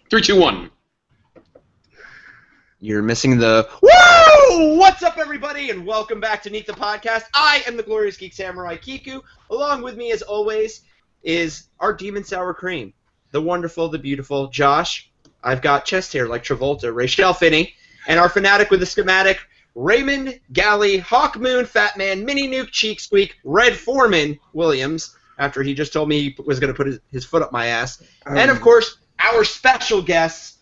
3, 2, 1. You're missing the... Woo! What's up, everybody, and welcome back to Neek the Podcast. I am the Glorious Geek Samurai Kiku. Along with me, as always, is our Demon Sour Cream, the wonderful, the beautiful Josh. I've got chest hair like Travolta, Rachel Finney, and our fanatic with the schematic, Raymond Galley, Hawk Moon, Fat Man, Mini Nuke, Cheek Squeak, Red Foreman Williams, after he just told me he was going to put his foot up my ass. And, of course, our special guests.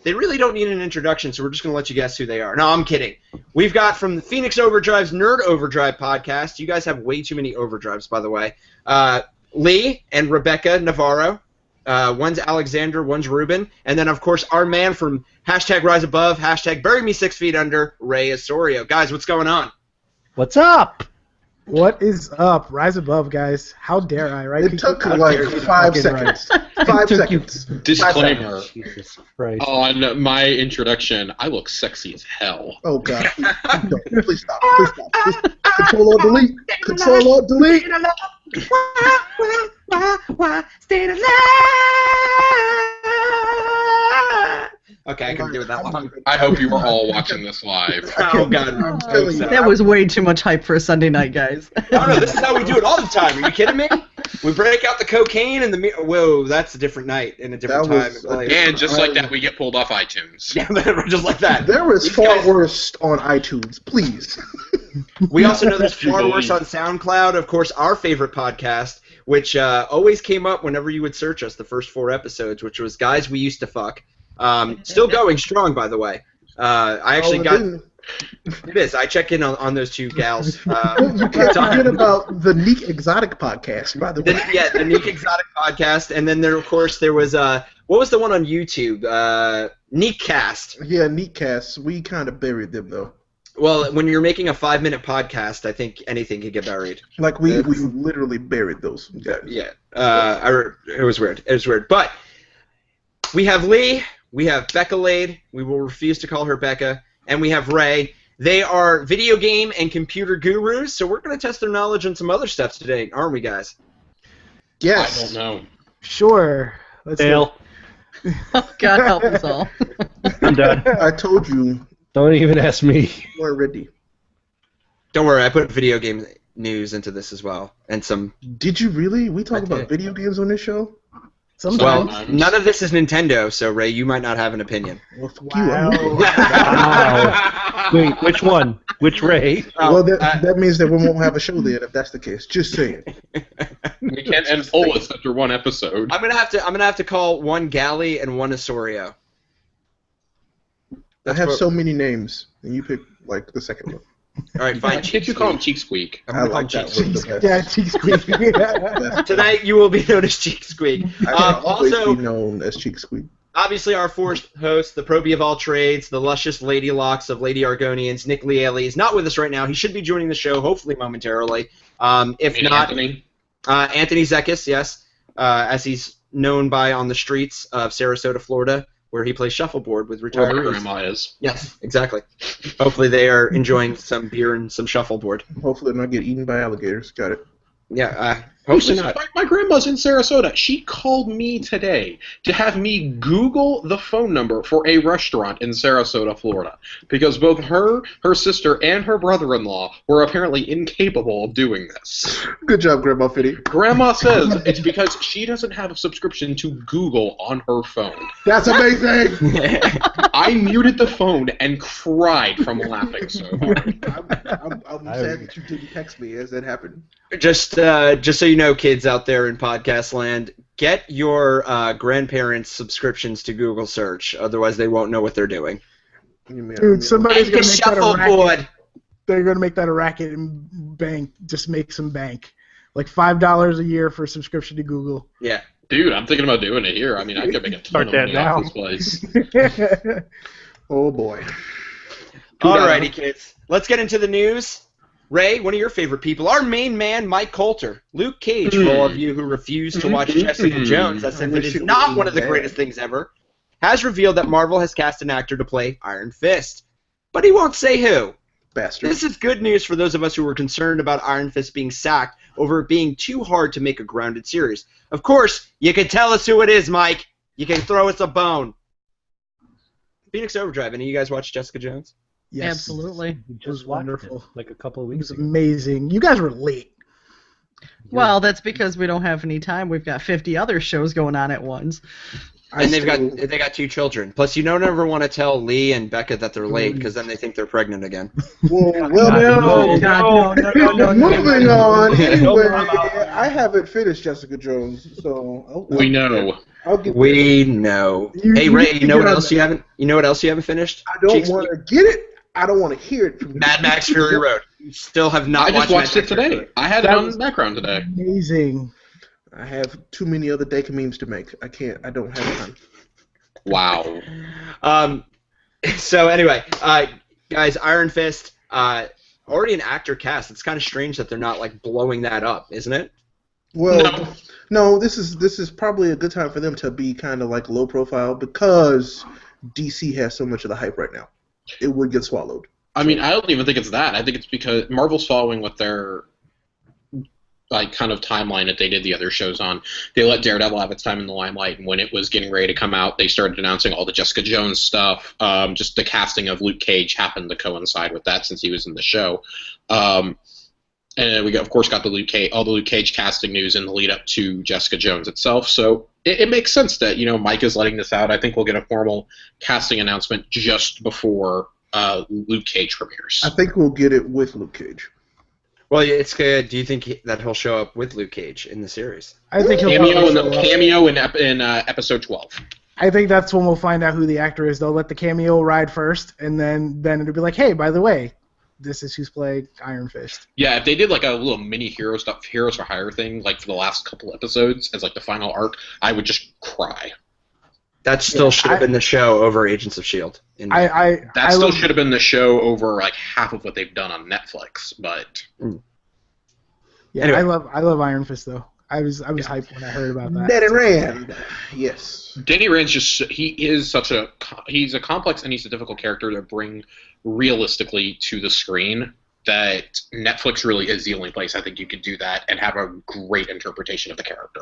They really don't need an introduction, so we're just going to let you guess who they are. No, I'm kidding. We've got from the Phoenix Overdrive's Nerd Overdrive podcast. You guys have way too many overdrives, by the way. Lee and Rebecca Navarro. One's Alexander, one's Ruben. And then, of course, our man from hashtag Rise Above, hashtag Bury Me 6 Feet Under, Ray Osorio. Guys, what's going on? What's up? What is up? Rise Above, guys. How dare I, right? It took like 5 seconds. 5 seconds. Disclaimer. Jesus Christ. On my introduction, I look sexy as hell. Oh, God. No, please stop. Please stop. Please. Control or delete. Control or delete. Stay alive. Okay, I can do it that long. I hope you were all watching this live. Oh, God. That was way too much hype for a Sunday night, guys. No, this is how we do it all the time. Are you kidding me? We break out the cocaine and the... Whoa, that's a different night and a different time. And just like that, we get pulled off iTunes. Yeah, just like that. There was far worse on iTunes, please. We also know there's far worse on SoundCloud. Of course, our favorite podcast, which always came up whenever you would search us, the first 4 episodes, which was Guys We Used to Fuck. Still going strong, by the way. I actually It is. I check in on those two gals. You can't forget about the Neek Exotic podcast, by the way. The Neek Exotic podcast, and then there was what was the one on YouTube? Neekcast. Yeah, Neekcast. We kind of buried them though. Well, when you're making a 5-minute podcast, I think anything could get buried. Like we literally buried those guys. Yeah. It was weird. It was weird, but we have Lee. We have Becca Lade. We will refuse to call her Becca. And we have Ray. They are video game and computer gurus, so we're going to test their knowledge on some other stuff today, aren't we, guys? Yes. I don't know. Sure. Dale. Oh, God help us all. I'm done. I told you. Don't even ask me. You weren't ready. Don't worry, I put video game news into this as well, and some... Did you really? We talk about video games on this show? Sometimes. Well, none of this is Nintendo, so Ray, you might not have an opinion. Well, fuck Wow. you. Wow. Wait, which one? Which Ray? Well, that means that we won't have a show then if that's the case. Just saying. We can't end Polis after one episode. I'm gonna have to call one Galley and one Osorio. I have so many names, and you pick like the second one. All right, fine. Did you call him Cheek Squeak? I like that one the best. Yeah, Cheek Squeak. Tonight you will be known as Cheek Squeak. I can always Also, be known as Cheek Squeak. obviously our fourth host, the Proby of all trades, the luscious lady locks of Lady Argonians, Nick Lealy, is not with us right now. He should be joining the show, hopefully momentarily. If not, Anthony Zekis, yes, as he's known by on the streets of Sarasota, Florida, where he plays shuffleboard with Where retirees. my grandma is. Yes, exactly. Hopefully they are enjoying some beer and some shuffleboard. Hopefully not get eaten by alligators. Got it. Yeah, hopefully not. My grandma's in Sarasota. She called me today to have me Google the phone number for a restaurant in Sarasota, Florida, because both her sister, and her brother-in-law were apparently incapable of doing this. Good job, Grandma Fitty. Grandma says it's because she doesn't have a subscription to Google on her phone. That's amazing. I muted the phone and cried from laughing so hard. I'm sad that you didn't text me as that happened. Just so you know, kids out there in podcast land, get your grandparents' subscriptions to Google search. Otherwise, they won't know what they're doing. Dude, somebody's going to make that a racket. Shuffleboard. They're going to make that a racket and bank. Just make some bank. Like $5 a year for a subscription to Google. Yeah. Dude, I'm thinking about doing it here. I mean, I could make a ton of money off this place. Oh, boy. Alrighty, kids. Let's get into the news. Ray, one of your favorite people, our main man, Mike Coulter. Luke Cage, for all of you who refuse to watch Jessica Jones, as if it is not one of the greatest things ever, has revealed that Marvel has cast an actor to play Iron Fist. But he won't say who. Bastard. This is good news for those of us who were concerned about Iron Fist being sacked over it being too hard to make a grounded series. Of course, you can tell us who it is, Mike. You can throw us a bone. Phoenix Overdrive. Any of you guys watch Jessica Jones? Yes. Absolutely. We It was just watched wonderful. it, like a couple of It weeks was ago. amazing. You guys were late. Well, that's because we don't have any time. We've got 50 other shows going on at once. And they got 2 children. Plus, you don't ever want to tell Lee and Becca that they're late because then they think they're pregnant again. Well, No, God, no. moving on. Anyway, No. I haven't finished Jessica Jones, so We know. I'll get We know. Hey Ray, you know what else you haven't? You know what else you haven't finished? I don't want to get it. I don't want to hear it from you. Mad Max Fury Road. You still have not I just watched Mad it Max Fury today. Road. I had it That on was- the background today. Amazing. I have too many other memes to make. I can't. I don't have time. Wow. So anyway, guys, Iron Fist, already an actor cast. It's kind of strange that they're not like blowing that up, isn't it? Well, no. This is probably a good time for them to be kind of like low profile because DC has so much of the hype right now. It would get swallowed. I mean, I don't even think it's that. I think it's because Marvel's following what their like kind of timeline that they did the other shows on. They let Daredevil have its time in the limelight, and when it was getting ready to come out, they started announcing all the Jessica Jones stuff. Just the casting of Luke Cage happened to coincide with that since he was in the show. And we of course got all the Luke Cage casting news in the lead up to Jessica Jones itself. So it makes sense that Mike is letting this out. I think we'll get a formal casting announcement just before Luke Cage premieres. I think we'll get it with Luke Cage. Well, it's good. Do you think that he'll show up with Luke Cage in the series? I think he'll Cameo in episode 12. I think that's when we'll find out who the actor is. They'll let the cameo ride first, and then it'll be like, hey, by the way, this is who's playing Iron Fist. Yeah, if they did like a little mini Heroes for Hire thing, like for the last couple episodes as like the final arc, I would just cry. That still should have been the show over Agents of S.H.I.E.L.D. That still should have been the show over like half of what they've done on Netflix, but Yeah, Anyway. I love Iron Fist though. I was hyped when I heard about that. Danny Rand. Yes. Danny Rand's he's a complex and he's a difficult character to bring realistically to the screen. That Netflix really is the only place I think you could do that and have a great interpretation of the character.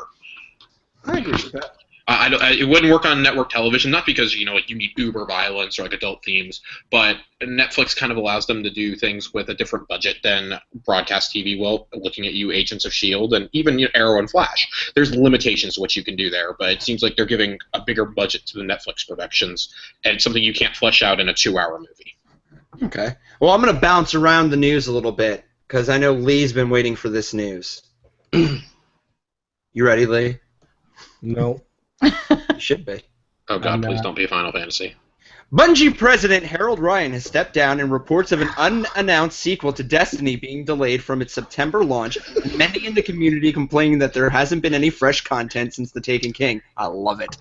I agree with that. It wouldn't work on network television, not because you need uber violence or like adult themes, but Netflix kind of allows them to do things with a different budget than broadcast TV will. Looking at you, Agents of S.H.I.E.L.D. and even Arrow and Flash, there's limitations to what you can do there. But it seems like they're giving a bigger budget to the Netflix productions, and it's something you can't flesh out in a 2-hour movie. Okay. Well, I'm going to bounce around the news a little bit because I know Lee's been waiting for this news. You ready, Lee? No. You should be. Oh God, I'm please not. don't be Final Fantasy. Bungie president Harold Ryan has stepped down in reports of an unannounced sequel to Destiny being delayed from its September launch, and many in the community complaining that there hasn't been any fresh content since The Taken King. I love it.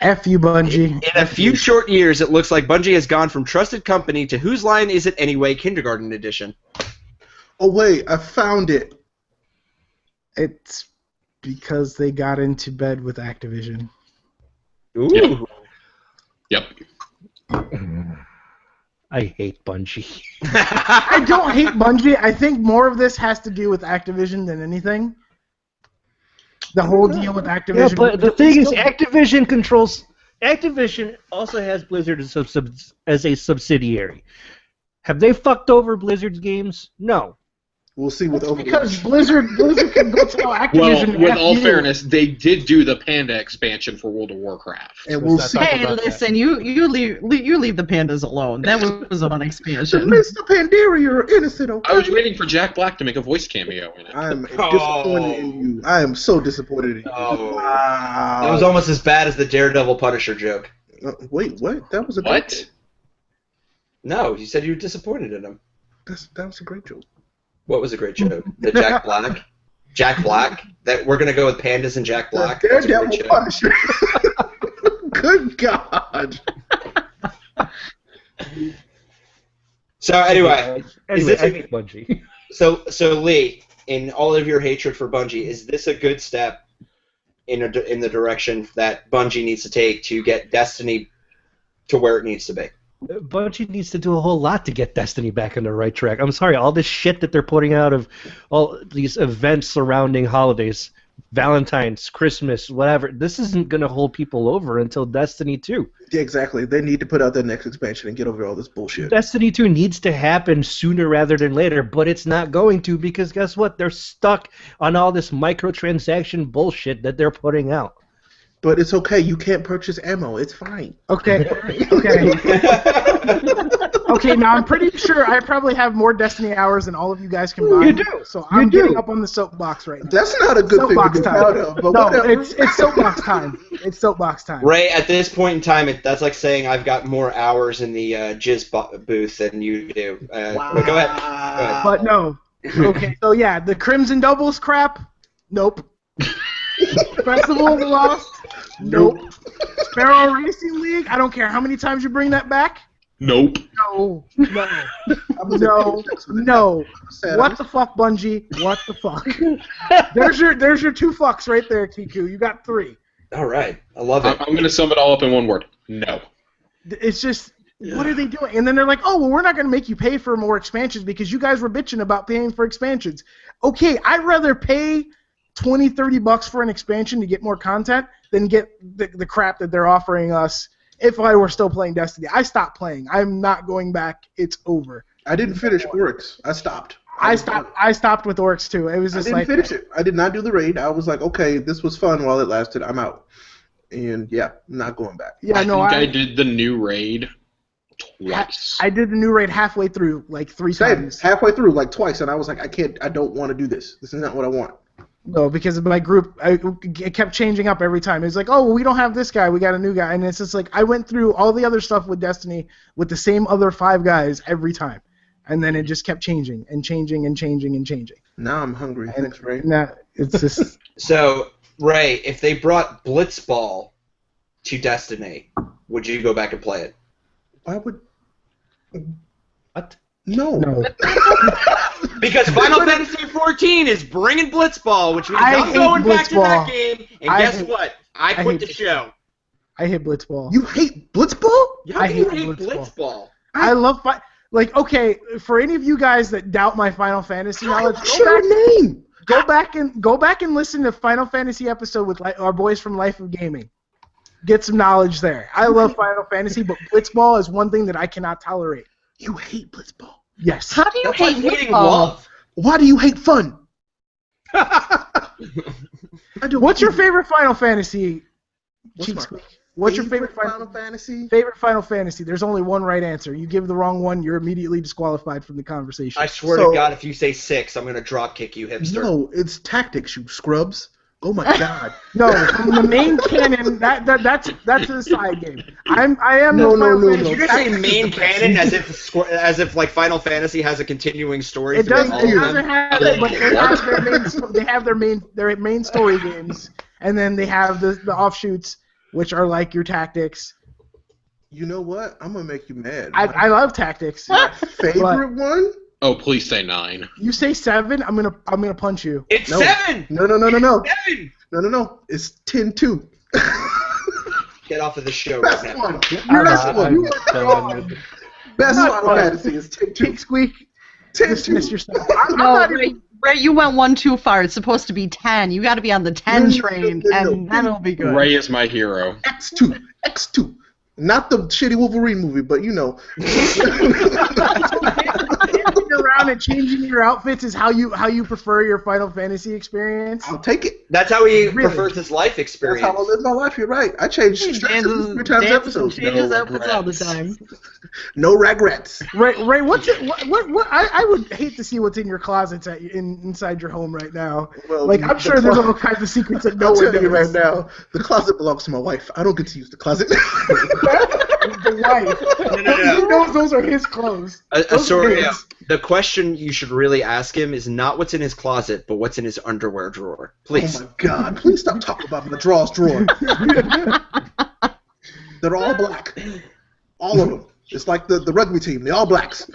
F you, Bungie. In a few short years, it looks like Bungie has gone from trusted company to whose line is it anyway, Kindergarten Edition. Oh wait, I found it. It's because they got into bed with Activision. Ooh. Yep. I hate Bungie. I don't hate Bungie. I think more of this has to do with Activision than anything. The whole deal with Activision. Yeah, but the thing is, Activision also has Blizzard as a subsidiary. Have they fucked over Blizzard's games? No. We'll see with Overwatch. because Blizzard can go tell Activision. Well, with F all you. fairness, they did do the Panda expansion for World of Warcraft. And we'll Let's see. not talk Hey, about that. listen, you leave the pandas alone. That was a fun expansion. Mr. Pandaria, you're innocent, okay? I was waiting for Jack Black to make a voice cameo in it. I am disappointed in you. I am so disappointed in you. Oh. Wow. That was almost as bad as the Daredevil Punisher joke. Wait, what? That was a What? Great joke. No, you said you were disappointed in him. That was a great joke. What was a great joke? The Jack Black? Jack Black? That we're gonna go with pandas and Jack Black? That's a great Daredevil joke. Punisher. Good God. So anyway, is this I a, hate Bungie. so Lee, in all of your hatred for Bungie, is this a good step in the direction that Bungie needs to take to get Destiny to where it needs to be? Bungie needs to do a whole lot to get Destiny back on the right track. I'm sorry, all this shit that they're putting out of all these events surrounding holidays Valentine's, Christmas, whatever. This isn't going to hold people over until Destiny 2. Yeah, exactly. They need to put out their next expansion and get over all this bullshit. Destiny 2 needs to happen sooner rather than later, but it's not going to because guess what? They're stuck on all this microtransaction bullshit that they're putting out. But it's okay. You can't purchase ammo. It's fine. Okay. Okay, now I'm pretty sure I probably have more Destiny hours than all of you guys combined. You do. So I'm getting up on the soapbox right now. That's not a good thing to Soapbox be time. proud of. But No, whatever. it's soapbox time. It's soapbox time. Ray, at this point in time, that's like saying I've got more hours in the jizz booth than you do. But go ahead. But no. Okay, so yeah, the Crimson Doubles crap, nope. Festival of the Lost, nope. Sparrow Racing League, I don't care how many times you bring that back. Nope. No. I'm No. sad. What the fuck, Bungie? What the fuck? There's your two fucks right there, Kiku. You got three. All right. I love it. I'm going to sum it all up in one word. No. It's just, what are they doing? And then they're like, oh, well, we're not going to make you pay for more expansions because you guys were bitching about paying for expansions. Okay, I'd rather pay $20-$30 for an expansion to get more content than get the crap that they're offering us if I were still playing Destiny. I stopped playing. I'm not going back. It's over. I didn't finish Oryx. I stopped. I stopped with Oryx too. It was I just didn't like finish it. I did not do the raid. I was like, okay, this was fun while it lasted. I'm out. And yeah, not going back. yeah, I no, think I did the new raid twice. I did the new raid halfway through, like three Same. times. Halfway through, like twice, and I was like, I don't want to do this. This is not what I want. No, because of my group, it kept changing up every time. It's like, oh, well, we don't have this guy, we got a new guy, and it's just like I went through all the other stuff with Destiny with the same other 5 guys every time, and then it just kept changing and changing and changing and changing. Now I'm hungry. Thanks, Ray. Now it's just So, Ray, if they brought Blitzball to Destiny, would you go back and play it? Why would? What? No. Because Final Fantasy XIV is bringing Blitzball, which means I I'm hate going back to that Blitzball. game, and I guess hate- what? I I quit hate the show. I hate Blitzball. You hate Blitzball? How I can you hate hate Blitzball. Blitzball? I love okay, for any of you guys that doubt my Final Fantasy knowledge, What's your name? go back and listen to Final Fantasy episode with our boys from Life of Gaming. Get some knowledge there. I love Final Fantasy, but Blitzball is one thing that I cannot tolerate. You hate Blitzball. Yes. How do you That's like hate hating Blitzball? love. Why do you hate fun? What's your favorite Final Fantasy? What's Cheap my Squeak? What's your favorite Final Fantasy? Favorite Final Fantasy? There's only one right answer. You give the wrong one, you're immediately disqualified from the conversation. I swear So- to God, if you say 6, I'm going to drop kick you, hipster. No, it's tactics, you scrubs. Oh my God. No, from the main canon, that's a side game. I am No, the no, Final no, Did Fantasy you just say Tactics main is the best. canon as if like Final Fantasy has a continuing story? It does. throughout It all of doesn't them? have it, but they have their they have their main story games, and then they have the offshoots, which are like your tactics. You know what? I'm gonna make you mad. I love tactics. My favorite one? Oh, please say 9. You say 7, I'm gonna punch you. It's No. 7. No. 7. No. It's 10-2. Get off of the show right Best now. one. Best one. done. Best not Final done. Fantasy is Pig 10-2. Squeak, dismiss 10-2. yourself. I'm No, not even. Ray, you went one too far. It's supposed to be 10. You got to be on the 10 No, train, no. and then it'll be good. Ray is my hero. X2. Not the shitty Wolverine movie, but you know. Dancing around and changing your outfits is how you prefer your Final Fantasy experience. I'll take it. That's how he Really? prefers his life That's experience. how I live my life. You're right. I change He dresses 3 times dances episodes. changes No outfits all the regrets. time. No regrets. Ray, what's it? What? I would hate to see what's in your closets inside your home right now. Well, Like I'm the sure there's clo- all kinds of secrets that no I'll one tell you right knows. now, the closet belongs to my wife. I don't get to use the closet. The wife. No. He knows those are his clothes. Those are Sorry, his. the question you should really ask him is not what's in his closet, but what's in his underwear drawer. Please. Oh my God! Please stop talking about my drawers drawer. They're all black. All of them. It's like the rugby team. They're all blacks.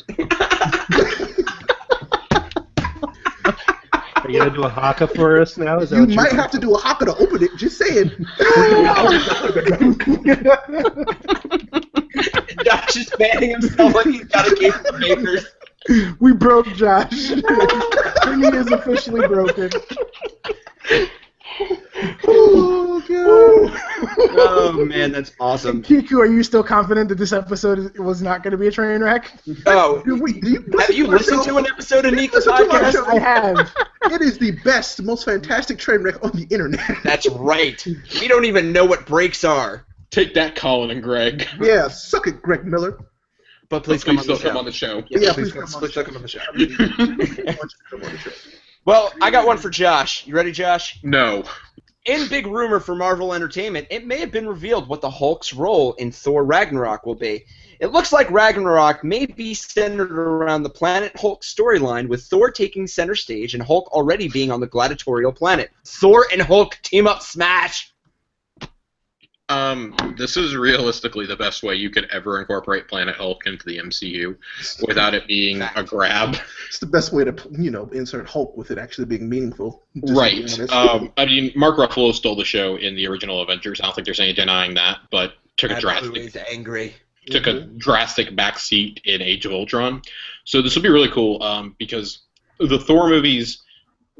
Are you gonna do a haka for us now? Is that You what you're might have to do a haka to open it. Just saying. Josh is fanning himself like he's got a case of papers. We broke Josh. He is officially broken. Oh, God. Oh man, that's awesome. Kiku, are you still confident that this episode was not going to be a train wreck? Oh, Do you have you listened to an episode of Neek the Listen to our show. podcast? I have. It is the best, most fantastic train wreck on the internet. That's right. We don't even know what brakes are. Take that, Colin and Greg. Yeah, suck it, Greg Miller. But please come Please on the still come show. on the show. Yeah, please please come on the show. Come on the show. Well, I got one for Josh. You ready, Josh? No. In big rumor for Marvel Entertainment, it may have been revealed what the Hulk's role in Thor Ragnarok will be. It looks like Ragnarok may be centered around the Planet Hulk storyline, with Thor taking center stage and Hulk already being on the gladiatorial planet. Thor and Hulk team up smash! This is realistically the best way you could ever incorporate Planet Hulk into the MCU without it being a grab. It's the best way to, insert Hulk with it actually being meaningful. just to be Right. honest. I mean, Mark Ruffalo stole the show in the original Avengers. I don't think there's any denying that, but took a Angry. drastic backseat in Age of Ultron. So this will be really cool because the Thor movies,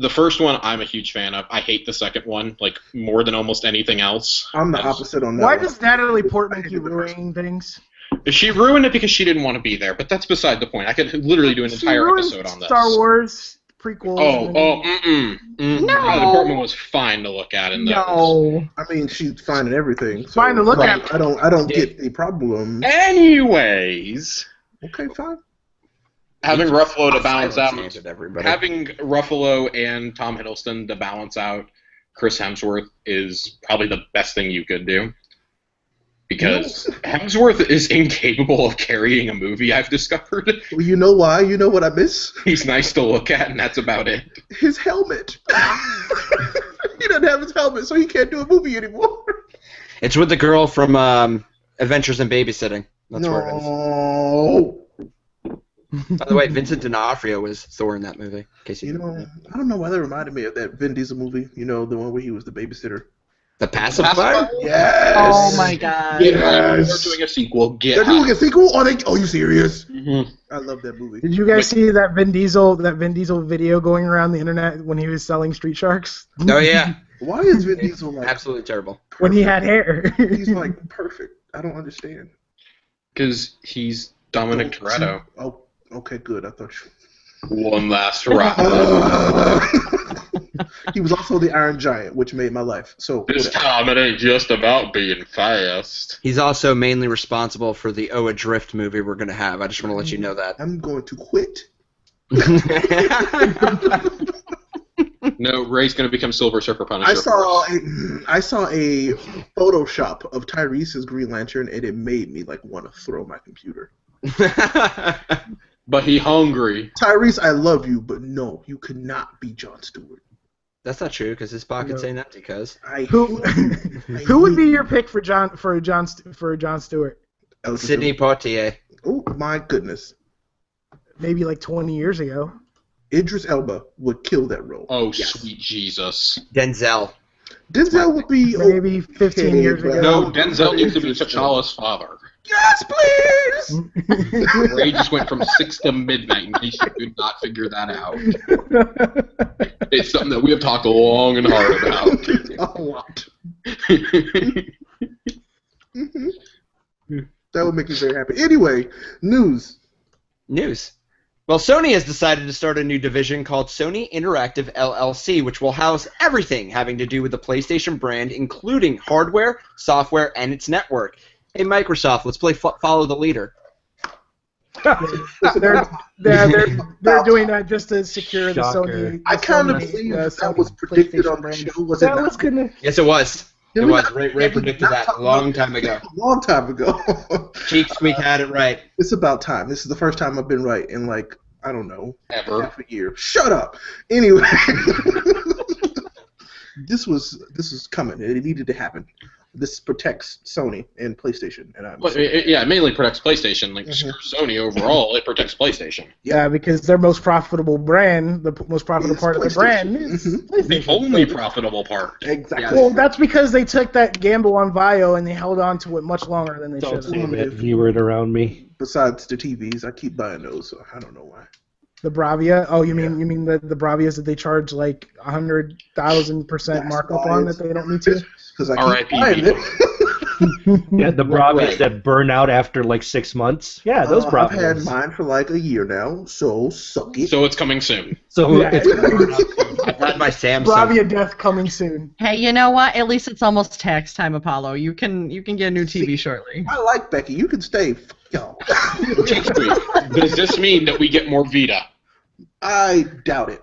the first one I'm a huge fan of. I hate the second one, like, more than almost anything else. I'm the opposite on that. Why one. does Natalie Portman keep ruining things? She ruined it because she didn't want to be there, but that's beside the point. I could literally do an She entire ruined episode on this. Star Wars prequels. No. Natalie Portman was fine to look at in those. No. I mean, she's fine in everything. So Fine to look at. I don't get the problem. Anyways, Okay, fine. having Ruffalo to balance out, Everybody. having Ruffalo and Tom Hiddleston to balance out Chris Hemsworth is probably the best thing you could do. Because Hemsworth is incapable of carrying a movie, I've discovered. Well, you know why? You know what I miss? He's nice to look at, and that's about it. His helmet. He doesn't have his helmet, so he can't do a movie anymore. It's with the girl from Adventures in Babysitting. That's where it is. No. By the way, Vincent D'Onofrio was Thor in that movie. In case you didn't know. I don't know why that reminded me of that Vin Diesel movie. The one where he was the babysitter. The Pacifier? Yes. Oh my god. They're doing a sequel. They're doing a sequel? Are you serious? Mm-hmm. I love that movie. Did you guys see that Vin Diesel video going around the internet when he was selling Street Sharks? Oh, yeah. Why is Vin Diesel like? Absolutely terrible. When he had hair. He's like perfect. I don't understand. Because he's Dominic Toretto. Oh, okay, good. I thought you. One last round. He was also the Iron Giant, which made my life. So This time it ain't just about being fast. He's also mainly responsible for the Oa Drift movie we're going to have. I just want to let you know that. I'm going to quit. No, Ray's going to become Silver Surfer Punisher. I saw a Photoshop of Tyrese's Green Lantern, and it made me want to throw my computer. But he hungry. Tyrese, I love you, but no, you could not be Jon Stewart. That's not true, because his pockets ain't empty, cuz. Who would be your pick for John Stewart? Sidney Poitier. Oh my goodness. Maybe 20 years ago. Idris Elba would kill that role. Oh, sweet Jesus. Denzel. Denzel would be Maybe 15 years ago. No, Denzel needs to be T'Challa's father. Yes, please. Ray just went from 6 to midnight in case you could not figure that out. It's something that we have talked long and hard about. A lot. That would make me very happy. Anyway, news. Well, Sony has decided to start a new division called Sony Interactive LLC, which will house everything having to do with the PlayStation brand, including hardware, software, and its network. Hey, Microsoft, let's play Follow the Leader. They're doing that just to secure the Sony. I kind of believe that was predicted on the show. Was it not? Yes, it was. It was. Ray predicted that a long time ago. A long time ago. Cheek Squeak had it right. It's about time. This is the first time I've been right in I don't know, Ever. half a year. Shut up. Anyway, this was coming. It needed to happen. This protects Sony and PlayStation, and it mainly protects PlayStation. Screw Sony overall, it protects PlayStation. Yeah, because their most profitable brand, the most profitable part of the brand, is The only profitable part. Exactly. Yeah. Well, that's because they took that gamble on Vio and they held on to it much longer than they should Don't say have. that, viewer around me. Besides the TVs, I keep buying those, so I don't know why. The Bravia? Oh, you mean the Bravias that they charge like 100,000% markup on that they don't need to? Because I R.I.P. keep buying Vita. it. Yeah, the Bravias that burn out after like 6 months. Yeah, those I've had Bravias. mine for like a year now, so suck it. So it's coming soon. So Yeah. it's gonna burn out soon. I've had my Samsung. Bravia death coming soon. Hey, you know what? At least it's almost tax time, Apollo. You can get a new TV See, shortly. I like Becky. You can stay. F- y'all. Does this mean that we get more Vita? I doubt it.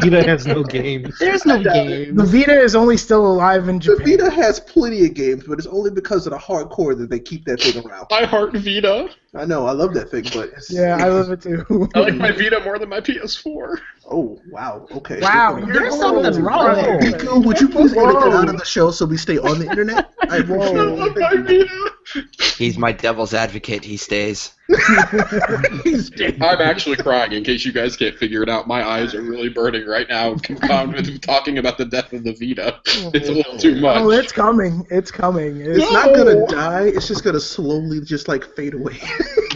Vita has no games. There's no The game. Vita is only still alive in The Japan. Vita has plenty of games, but it's only because of the hardcore that they keep that thing around. I heart Vita. I know, I love that thing, but it's, Yeah, I love it too. I like my Vita more than my PS4. Oh wow, okay. Wow, There's something wrong there. Pico, would you please edit that out of the show so we stay on the internet? I appreciate I it. love my Thank you. Vita. He's my devil's advocate. He stays. He's dead. I'm actually crying, in case you guys can't figure it out. My eyes are really burning right now, compounded with talking about the death of the Vita. It's a little too much. Oh, it's coming. It's coming. It's not gonna die. It's just gonna slowly just like fade away.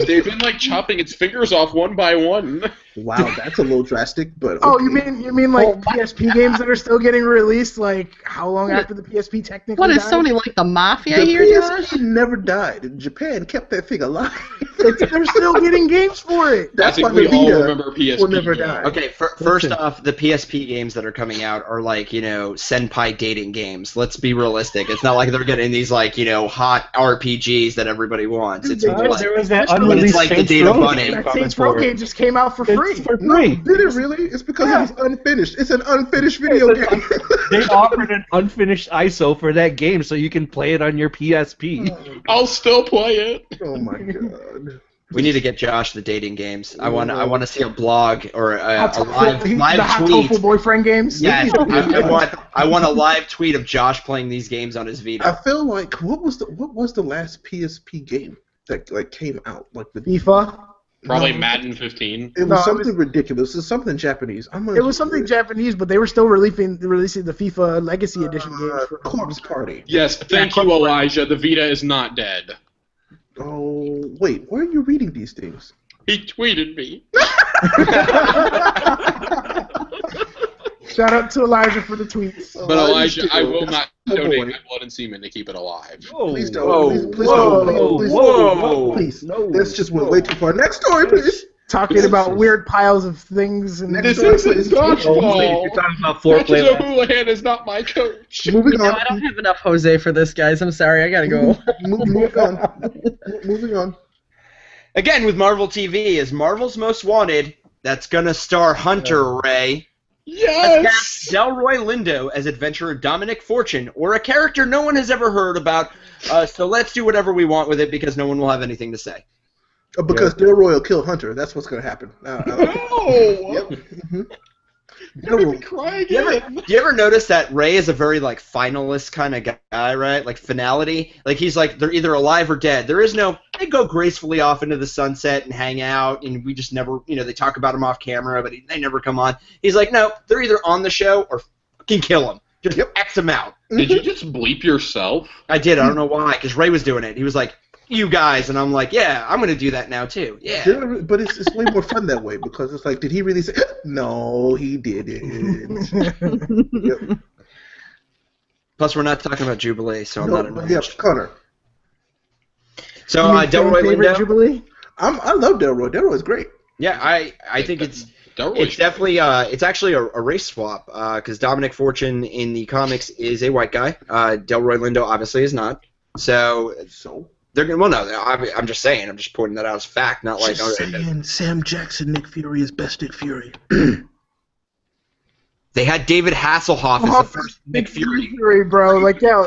They've been like chopping its fingers off one by one. Wow, that's a little drastic, but Oh, okay. you mean like PSP games that are still getting released? Like how long after the PSP technically What is died? Sony like the mafia The here, Josh? PSP never died. Japan kept that thing alive. They're still getting games for it. That's I why think the we all Vita remember PSP. will never die. Okay, first off, the PSP games that are coming out are like, senpai dating games. Let's be realistic. It's not like they're getting these like, hot RPGs that everybody wants. It's Dude, more like, There was that But it's unreleased like the Saints Data Row Bunny. game That coming Saints Row for game it. just came out for free. It's for No, free. did it really? It's because Yeah. it was unfinished. It's an unfinished video game. They offered an unfinished ISO for that game, so you can play it on your PSP. I'll still play it. Oh my god. we need to get Josh the dating games. I want to see a blog or a Hot live Tofu- the Hot tweet. Tofu boyfriend games. Yes, I want a live tweet of Josh playing these games on his I Vita. feel like what was the last PSP game that like came out like the FIFA. Probably No. Madden 15. It was No, it something was- ridiculous. It's something Japanese. It was something Japanese, but they were still releasing the FIFA Legacy Edition games. For Corpse Party. Yes, thank you, Elijah. The Vita is not dead. Oh wait, where are you reading these things? He tweeted me. Shout out to Elijah for the tweets. But Oh, Elijah, I will that's- not oh, donate boy. my blood and semen to keep it alive. Please don't. Whoa, Please whoa, don't. Please, whoa. please. No. This just went way too far. Next story, please. Talking about weird piles of things and Next This story, isn't please. dodgeball. You're talking about Coach foreplay. O'Houlihan is not my coach. Moving No, on. I don't have enough Jose for this, guys. I'm sorry. I gotta go. Moving on. Moving on. Again, with Marvel TV, is Marvel's Most Wanted. That's gonna star Hunter Ray. Has Yes! cast Delroy Lindo as adventurer Dominic Fortune, or a character no one has ever heard about. So let's do whatever we want with it because no one will have anything to say. Because Delroy will kill Hunter. That's what's going to happen. No! Yep. Mm-hmm. You're gonna be crying again. Do you ever notice that Ray is a very like finalist kind of guy, right? Like finality. Like he's like they're either alive or dead. There is no they go gracefully off into the sunset and hang out, and we just never they talk about him off camera, but they never come on. He's like, no, they're either on the show or fucking kill him. Just X him out. Did you just bleep yourself? I did. I don't know why, because Ray was doing it. He was like, you guys, and I'm like, yeah, I'm gonna do that now too. Yeah. But it's way more fun that way because it's like, did he really say? No, he didn't. Yep. Plus, we're not talking about Jubilee, so I'm No, not but enraged. yeah, Connor. So You mean Delroy favorite Lindo. Jubilee? I love Delroy. Delroy's great. Yeah, I think it's Delroy definitely it's actually a race swap because Dominic Fortune in the comics is a white guy. Delroy Lindo obviously is not. So So. they're gonna. Well, no, I'm just saying. I'm just pointing that out as fact, not like. Just saying, Sam Jackson, Nick Fury is best Nick Fury. They had David Hasselhoff as the first Nick Fury. Fury, bro. Like, yeah,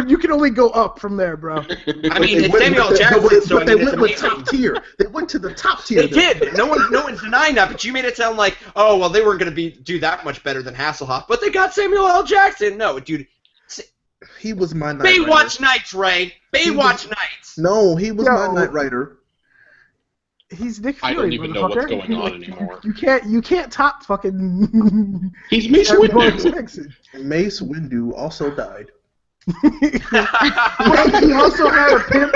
you can only go up from there, bro. I mean, it's Samuel Jackson, so I But they mean, it's went with amazing. top tier. They went to the top tier. They did. No one's denying that. But you made it sound like, oh well, they weren't going to do that much better than Hasselhoff. But they got Samuel L. Jackson. No, dude. He was my Knight Baywatch Rider. Nights, Ray. Baywatch Nights. No, he was my Yo. Knight Rider. He's Nick I Fury. don't even know what's motherfucker. going on anymore. You can't top fucking. He's Mace Samuel Windu. Jackson. Mace Windu also died. Wait, he also had a pimp.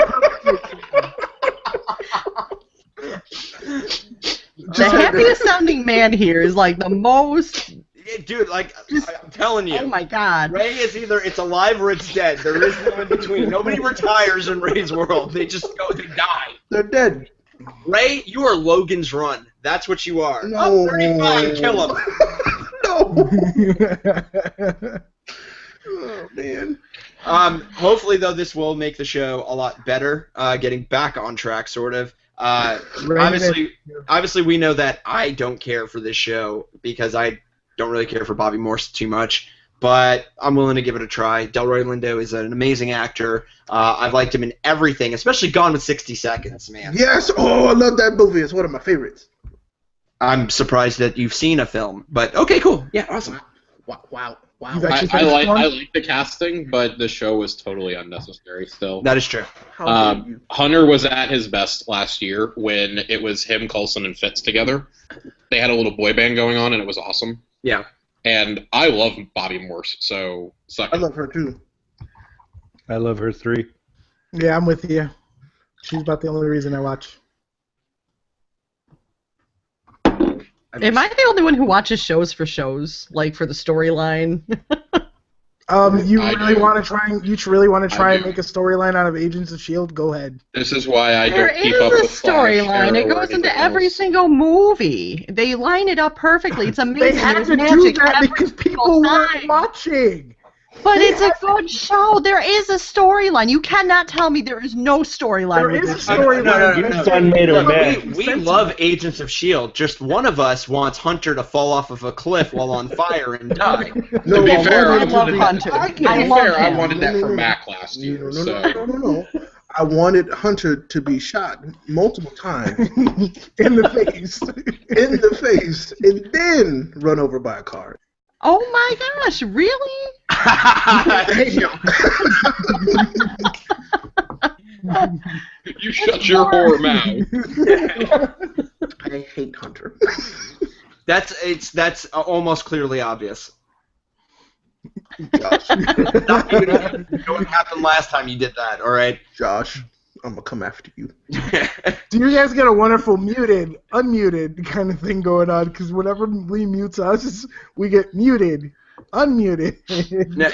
happiest sounding man here is like the most. Dude, like, I'm telling you. Oh my god. Ray is either it's alive or it's dead. There is no in between. Nobody retires in Ray's world. They just go, they die. They're dead. Ray, you are Logan's Run. That's what you are. No. Oh, 35, kill him. No. Oh man. Hopefully, though, this will make the show a lot better. Getting back on track, sort of. Obviously, we know that I don't care for this show because I don't really care for Bobby Morse too much. But I'm willing to give it a try. Delroy Lindo is an amazing actor. I've liked him in everything, especially Gone with 60 Seconds, man. Yes. Oh, I love that movie. It's one of my favorites. I'm surprised that you've seen a film, but okay, cool. Yeah, awesome. Wow. You've actually I finished one? like the casting, but the show was totally unnecessary still. That is true. How dare you? Hunter was at his best last year when it was him, Coulson, and Fitz together. They had a little boy band going on, and it was awesome. Yeah. And I love Bobby Morse, so suck I it. love her too. I love her 3. Yeah, I'm with you. She's about the only reason I watch. Am I the only one who watches shows for shows, like for the storyline? You I really do. want to try and I and do. make a storyline out of Agents of S.H.I.E.L.D.? Go ahead. This is why I There don't keep is up a with Flash, storyline. It Arrow, or goes into anything every else. single movie. They line it up perfectly. It's amazing. They had There's to do magic that every because single people time. weren't watching. But it's a good show. There is a storyline. You cannot tell me there is no storyline. There with is a this. storyline. No. Your son made her Look, mad. we love Agents of S.H.I.E.L.D. Just one of us wants Hunter to fall off of a cliff while on fire and die. No, To be I fair, I wanted love to- Hunter. I I To be love fair, I him. wanted that No, for no. Mac last year, No. so... I wanted Hunter to be shot multiple times In the face. in the face and then run over by a car. Oh my gosh, really? You shut your whore mouth. I hate Hunter. That's almost clearly obvious. Josh, What happened last time you did that? All right. Josh, I'm gonna come after you. Do you guys get a wonderful muted, unmuted kind of thing going on? Because whenever Lee mutes us, we get muted, unmuted.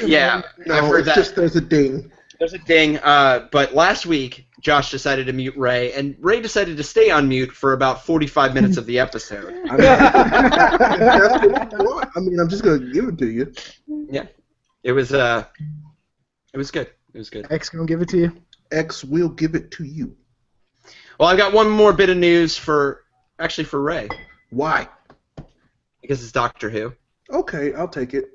Yeah, I've No, heard it's that. just there's a ding. There's a ding. But last week, Josh decided to mute Ray, and Ray decided to stay on mute for about 45 minutes of the episode. I mean, that's what you want. I mean, I'm just gonna give it to you. Yeah, it was good. It was good. X gonna give it to you. X will give it to you. Well, I've got one more bit of news for Ray, Why? because it's Doctor Who. Okay, I'll take it.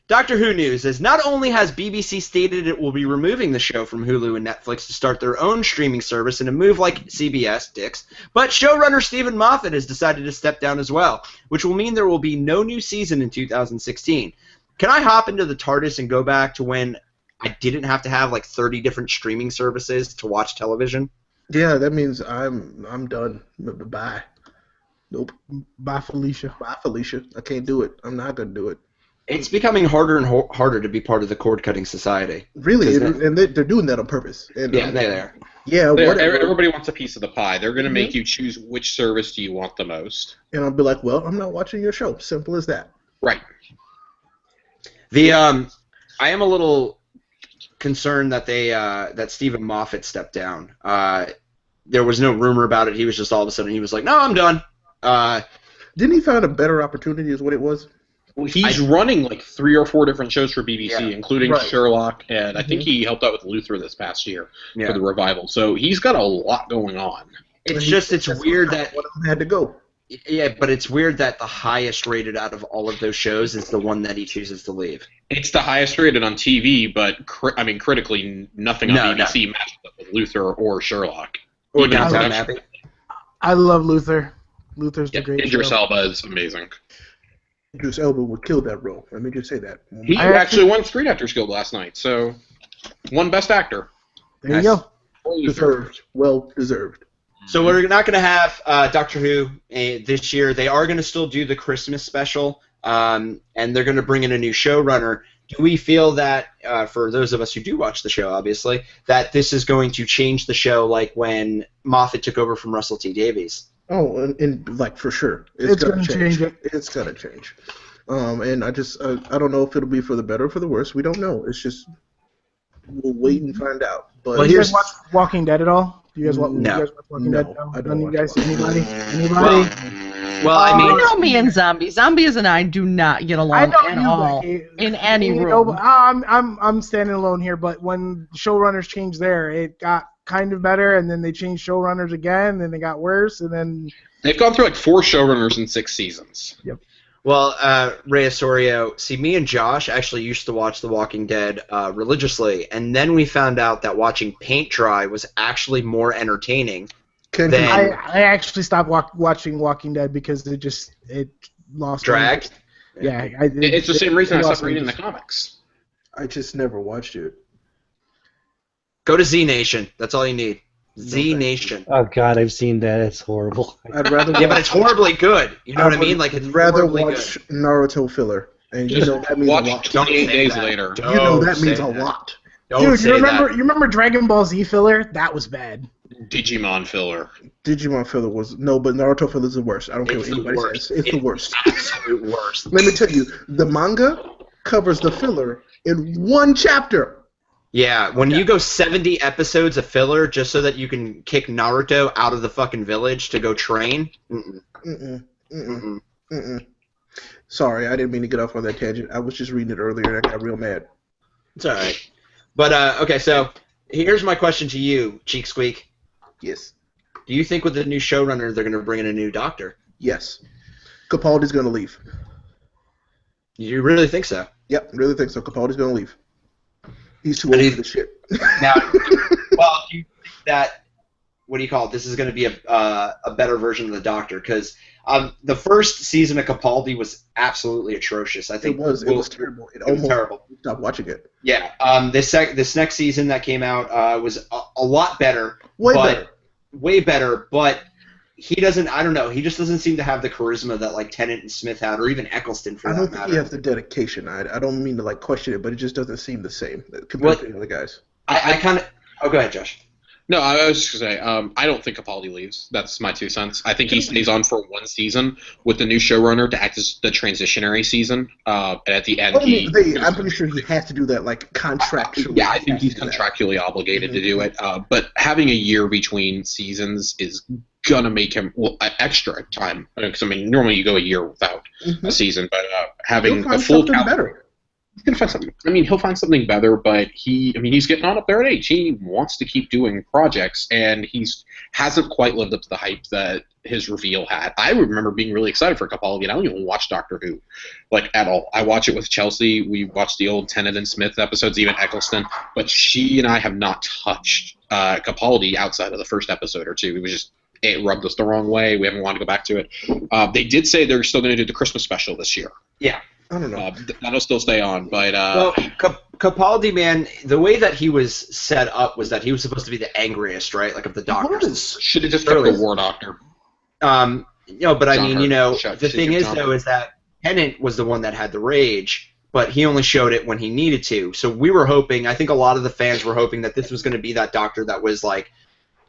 Doctor Who news is not only has BBC stated it will be removing the show from Hulu and Netflix to start their own streaming service in a move like CBS, dicks, but showrunner Stephen Moffat has decided to step down as well, which will mean there will be no new season in 2016. Can I hop into the TARDIS and go back to when I didn't have to have like 30 different streaming services to watch television? Yeah, that means I'm done. Bye. Nope. Bye, Felicia. Bye, Felicia. I can't do it. I'm not gonna do it. It's becoming harder and harder to be part of the cord-cutting society. Really, Isn't and they're doing that on purpose. And, Yeah, there. Yeah, whatever. Everybody wants a piece of the pie. They're going to make you choose which service do you want the most. And I'll be like, well, I'm not watching your show. Simple as that. Right. I am a little concerned that that Stephen Moffat stepped down. There was no rumor about it. He was just all of a sudden he was like, "No, I'm done." Didn't he find a better opportunity? Is what it was. Well, he's running like 3 or 4 different shows for BBC, Yeah. including Right. Sherlock, and I think he helped out with Luther this past year Yeah. for the revival. So he's got a lot going on. It's just it's weird that one of them had to go. yeah, but it's weird that the highest rated out of all of those shows is the one that he chooses to leave. It's the highest rated on TV, but critically, nothing on No, BBC matches up with Luther or Sherlock. Or Even Downton production. Abbey. I love Luther. Luther's the Yeah, great Idris show. Elba is amazing. Idris Elba would kill that role. Let me just say that. He I actually won Screen Actors Guild last night, so won Best Actor. There you go. For Luther. Deserved. Well deserved. So we're not going to have Doctor Who this year. They are going to still do the Christmas special, and they're going to bring in a new showrunner. Do we feel that, for those of us who do watch the show, obviously, that this is going to change the show like when Moffat took over from Russell T. Davies? Oh, and like for sure, It's gonna change it. It's gonna change. And I don't know if it'll be for the better or for the worse. We don't know. It's just we'll wait and find out. But Well, Do you guys here's watch Walking Dead at all? Do you guys watch? No. You guys watch Walking No, Dead? I don't None of you watch guys. Walking Anybody? Dead. Anybody? well, I You mean, know me and Zombie. Zombies and I do not get I along know at you, all Becky. in any You know, room. I'm standing alone here, but when showrunners changed there, it got kind of better, and then they changed showrunners again, and then it got worse, and then They've gone through like 4 showrunners in 6 seasons. well, Ray Osorio, see, me and Josh actually used to watch The Walking Dead religiously, and then we found out that watching paint dry was actually more entertaining. Can Then- I actually stopped watching Walking Dead because it lost Drag? Yeah, It's the same reason I lost stopped reading the interest. comics. I just never watched it. Go to Z Nation. That's all you need. No, Z thank you. Nation. Oh God, I've seen that. It's horrible. I'd rather Yeah, but it's horribly good. You know what I would mean? Like it's rather horribly watch good. Naruto filler, and you know that means a Watch lot. 28 say days that. later. Don't You know that say means a that. lot. Don't Dude, say that. you remember Dragon Ball Z filler? That was bad. Digimon filler. Digimon filler was no, but Naruto filler is the worst. I don't care It's what the anybody worst. says. It's the worst. Absolute worst. Let me tell you, the manga covers the filler in one chapter. Yeah, when you go 70 episodes of filler just so that you can kick Naruto out of the fucking village to go train. Mm-mm. Mm-mm, mm-mm, Mm-mm. mm-mm. Sorry, I didn't mean to get off on that tangent. I was just reading it earlier and I got real mad. It's all right. But okay, so here's my question to you, Cheek Squeak. Yes. Do you think with the new showrunner they're going to bring in a new doctor? Yes. Capaldi's gonna leave. You really think so? Yep, really think so. Capaldi's gonna leave. He's too And old he- for this shit. Now, well, do you think that what do you call it? This is going to be a better version of the Doctor because the first season of Capaldi was absolutely atrocious. I think It was terrible. It was almost terrible. stopped watching it. Yeah. This next season that came out was a lot better. Way but, better. Way better, but he doesn't. I don't know. He just doesn't seem to have the charisma that like Tennant and Smith had, or even Eccleston for I that don't think matter. he has the dedication. I don't mean to like question it, but it just doesn't seem the same compared What- to the other guys. I kind of. Oh, go ahead, Josh. No, I was just going to say, I don't think Capaldi leaves. That's my 2 cents. I think he stays on for 1 season with the new showrunner to act as the transitionary season. And at the end, I'm pretty sure he has to do that, like contractually. Yeah, I think He he's has to do that. contractually obligated to do it. But having a year between seasons is gonna make him extra time. Because I mean, normally you go a year without a season, but having He'll find a full something calendar, better. he's gonna find something. I mean, he'll find something better. But he's getting on up there in age. He wants to keep doing projects, and hasn't quite lived up to the hype that his reveal had. I remember being really excited for Capaldi, and I don't even watch Doctor Who, like at all. I watch it with Chelsea. We watch the old Tennant and Smith episodes, even Eccleston. But she and I have not touched Capaldi outside of the first episode or two. It rubbed us the wrong way. We haven't wanted to go back to it. They did say they're still going to do the Christmas special this year. Yeah. I don't know. That'll still stay on, but Well, Capaldi, man, the way that he was set up was that he was supposed to be the angriest, right? Like of the doctors. should have just kept the War Doctor. But I John mean, Hurt. the thing is, John though, Hurt. is that Tennant was the one that had the rage, but he only showed it when he needed to. So we were hoping, I think a lot of the fans were hoping that this was going to be that doctor that was like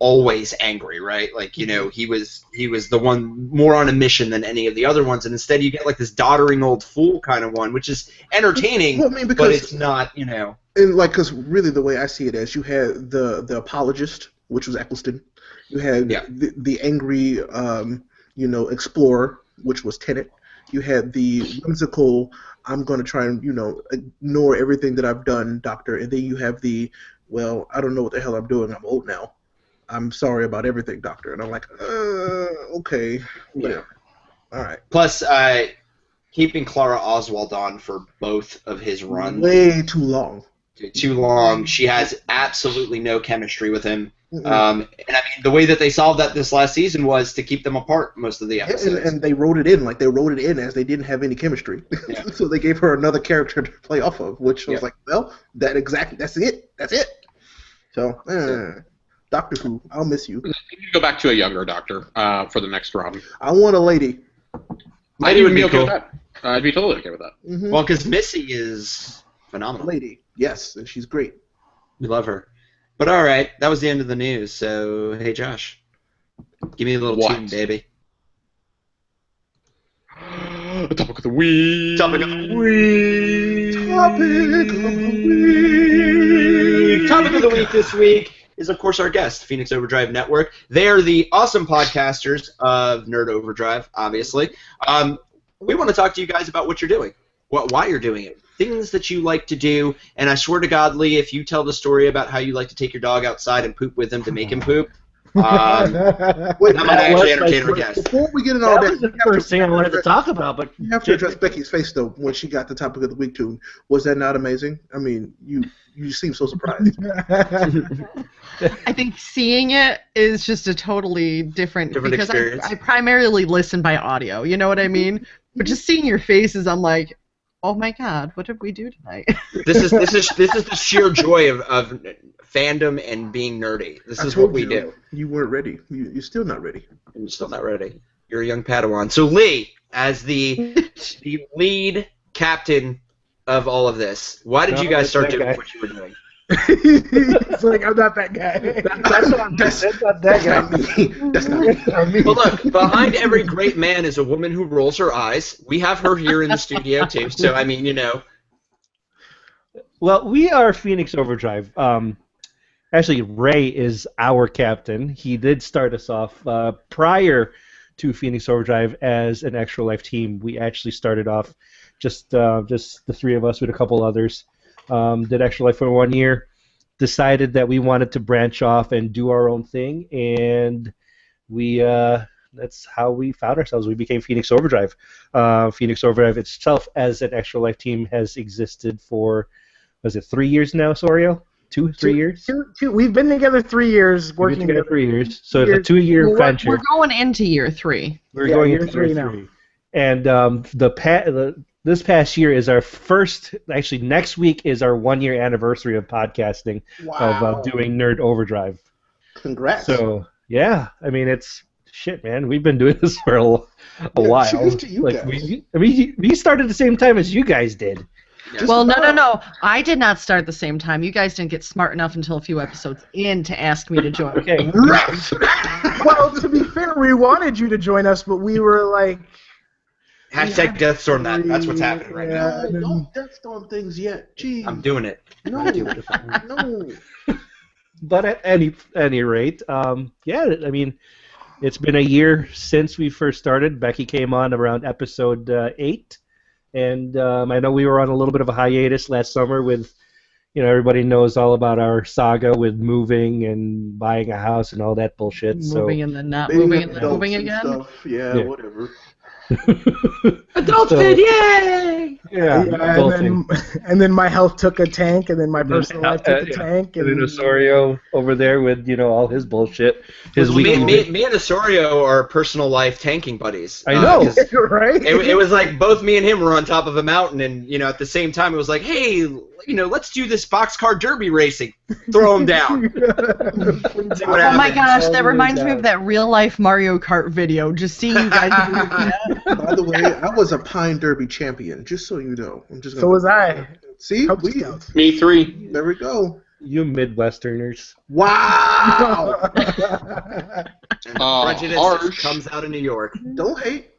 always angry, right? Like, he was the one more on a mission than any of the other ones, and instead you get like this doddering old fool kind of one, which is entertaining, Well, I mean, but because it's not, and like, because really the way I see it is, you had the apologist, which was Eccleston. You had the angry, explorer, which was Tennant. You had the whimsical, I'm going to try and ignore everything that I've done, Doctor, and then you have the, well, I don't know what the hell I'm doing. I'm old now. I'm sorry about everything, Doctor. And I'm like, okay, whatever. All right. Plus, keeping Clara Oswald on for both of his runs Way too long. too long. She has absolutely no chemistry with him. Mm-mm. And I mean, the way that they solved that this last season was to keep them apart most of the episodes. And they wrote it in as they didn't have any chemistry. Yeah. So they gave her another character to play off of, which was like, well, that's it. So, Doctor Who, I'll miss you. You need to go back to a younger Doctor for the next run. I want a lady. Lady would be okay cool. with that. I'd be totally okay with that. Mm-hmm. Well, because Missy is phenomenal. Lady, yes, and she's great. We love her. But all right, that was the end of the news. So, hey, Josh, give me a little What? tune, baby. Topic of the week. Topic of the week. Topic of the week this week is, of course, our guest, Phoenix Overdrive Network. They are the awesome podcasters of Nerd Overdrive, obviously. We want to talk to you guys about what you're doing, why you're doing it, things that you like to do. And I swear to God, Lee, if you tell the story about how you like to take your dog outside and poop with him to make him poop, Wait, that might actually entertain our guest. Before we get into all That was the first thing I wanted to talk about, but you have to address Becky's face though when she got the topic of the week tune. Was that not amazing? I mean, you seem so surprised. I think seeing it is just a totally different because experience. I primarily listen by audio. You know what I mean? But just seeing your faces, I'm like, oh my God, what did we do tonight? This is the sheer joy of fandom and being nerdy. This is what we do. You weren't ready. You're still not ready. I'm still not ready. You're a young Padawan. So Lee, as the lead captain of all of this, why did you guys start doing what you were doing? It's like, I'm not that guy. that's not that guy. That's not me. Well, look, behind every great man is a woman who rolls her eyes. We have her here in the studio too. So I mean, you know. Well, we are Phoenix Overdrive. Actually, Ray is our captain. He did start us off prior to Phoenix Overdrive as an Extra Life team. We actually started off just the three of us with a couple others. Did Extra Life for 1 year. Decided that we wanted to branch off and do our own thing, and we that's how we found ourselves. We became Phoenix Overdrive. Phoenix Overdrive itself, as an Extra Life team, has existed for, was it 3 years now, Sorio? 3 years? Two. We've been together 3 years, working together together. 3 years. So it's a 2-year venture. We're going into year 3. We're going year into three year now. 3. And this past year is our first. Actually, next week is our 1-year anniversary of podcasting, of doing Nerd Overdrive. Congrats. So yeah, I mean, it's shit, man. We've been doing this for a while. Cheers to you guys. We started the same time as you guys did. Yeah. Well, no. I did not start the same time. You guys didn't get smart enough until a few episodes in to ask me to join. Okay. Well, to be fair, we wanted you to join us, but we were like, Hashtag Deathstorm that. That's what's happening right now. Don't Deathstorm things yet. Jeez. I'm doing it. No. No. But at any rate, yeah, I mean, it's been a year since we first started. Becky came on around episode 8, and I know we were on a little bit of a hiatus last summer with, everybody knows all about our saga with moving and buying a house and all that bullshit. Moving and then not moving and then moving again. Stuff. Yeah, whatever. Adulthood, yay! Yeah, and then my health took a tank, and then my personal life took a tank, and then Osorio over there with all his bullshit. Me and Osorio are personal life tanking buddies. I know, right? It was like both me and him were on top of a mountain, and at the same time it was like, hey, let's do this boxcar derby racing. Throw him down. Oh my gosh, that reminds me of that real life Mario Kart video. Just seeing you guys. By the way, I was a Pine Derby champion, just so you know. So was I. See? Me 3. There we go. You Midwesterners. Wow! Prejudice harsh. comes out of New York. Don't hate.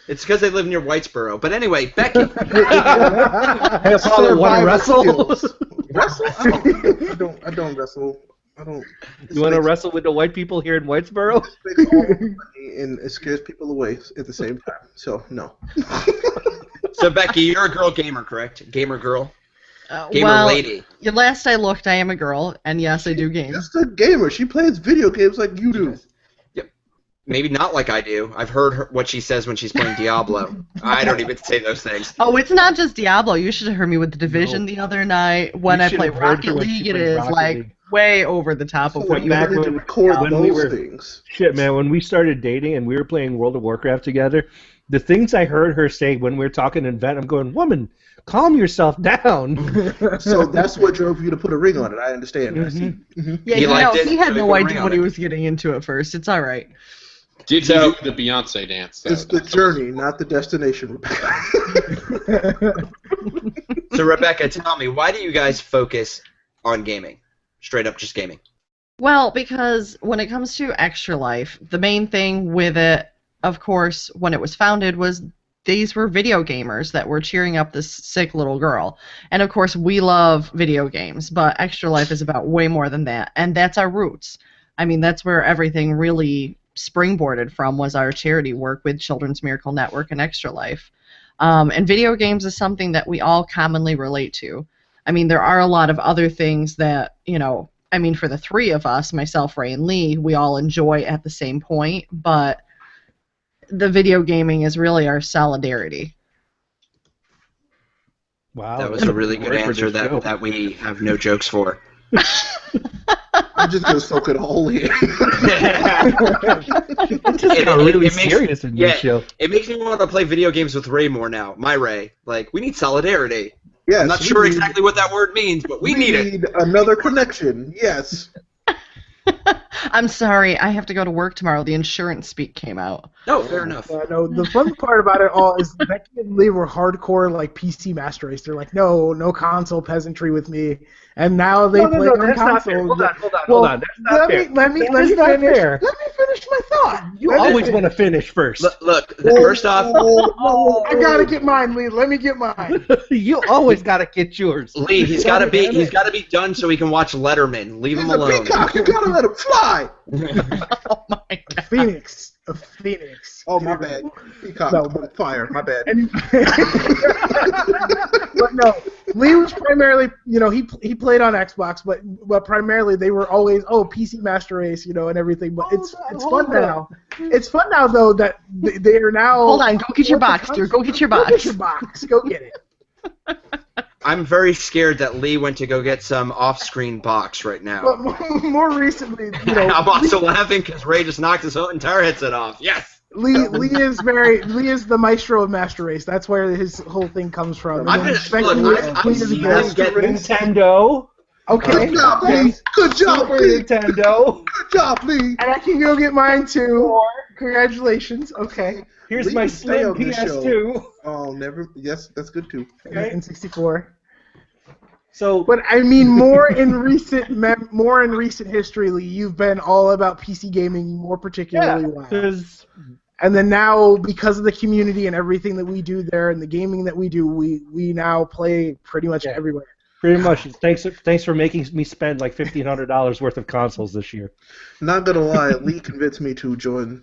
It's because they live near Whitesboro. But anyway, Becky. Hey, Apollo, want to wrestle? Wrestle? I don't wrestle. I don't. You want to wrestle with the white people here in Whitesboro? And it scares people away at the same time. So, no. So, Becky, you're a girl gamer, correct? Gamer girl? Gamer Well, lady. last I looked, I am a girl, and yes, I do game. Just a gamer. She plays video games like you do. Yep. Maybe not like I do. I've heard what she says when she's playing Diablo. I don't even say those things. Oh, it's not just Diablo. You should have heard me with the Division the other night. When I play Rocket League, it is like way over the top of what you have to record when those we were things. Shit, man, when we started dating and we were playing World of Warcraft together, the things I heard her say when we were talking in vent, I'm going, woman, calm yourself down. So that's what drove you to put a ring on it. I understand. Mm-hmm. I see. Mm-hmm. Yeah, He he had no put a ring idea on what he it. was getting into at first. It's all right. Did you do the Beyonce dance? It's the journey, not the destination, Rebecca. So, Rebecca, tell me, why do you guys focus on gaming? Straight up just gaming. Well, because when it comes to Extra Life, the main thing with it, of course, when it was founded, was these were video gamers that were cheering up this sick little girl. And of course, we love video games, but Extra Life is about way more than that. And that's our roots. I mean, that's where everything really springboarded from, was our charity work with Children's Miracle Network and Extra Life. And video games is something that we all commonly relate to. I mean, there are a lot of other things that, you know, I mean, for the three of us, myself, Ray, and Lee, we all enjoy at the same point, but the video gaming is really our solidarity. Wow. That was a really good answer that we have no jokes for. I'm just going to soak it all in. It's just really serious in this show. It makes me want to play video games with Ray more now. My Ray. Like, we need solidarity. Yes, I'm not sure exactly what that word means, but we need it. We need another connection, yes. I'm sorry, I have to go to work tomorrow. The insurance speak came out. No, fair enough. No, the fun part about it all is Becky and Lee were hardcore like PC master race. They're like, no console peasantry with me. And now they play on console. Hold on. That's not fair. Let me finish my thought. You always want to finish first. Look, first off, I gotta get mine, Lee. Let me get mine. You always gotta get yours. Lee, he's gotta be done so he can watch Letterman. Leave him alone. He's a peacock. You gotta let him fly. Oh my God. Phoenix. Oh, my bad. Peacock on fire. My bad. But no, Lee was primarily, you know, he played on Xbox, but primarily they were always PC Master Race, you know, and everything. But it's fun now. It's fun now though that they are now. Hold on, go get your box, dear. Go get your box. Go get your box. Go get it. I'm very scared that Lee went to go get some off-screen box right now. But more recently, you know, I'm also laughing because Ray just knocked his entire headset off. Yes. Lee is the maestro of Master Race. That's where his whole thing comes from. I've seen him get Nintendo. Okay. Good job, Lee. Good job, Lee. Nintendo. Good job, Lee. And I can go get mine too. Congratulations. Okay. Here's Lee my can stay slim on this PS2. Oh, never. Yes, that's good too. Okay. N64. So, but I mean, more in recent history, Lee, you've been all about PC gaming, more particularly WoW. And then now, because of the community and everything that we do there, and the gaming that we do, we now play pretty much everywhere. Pretty much. Thanks for making me spend like $1,500 worth of consoles this year. Not gonna lie, Lee convinced me to join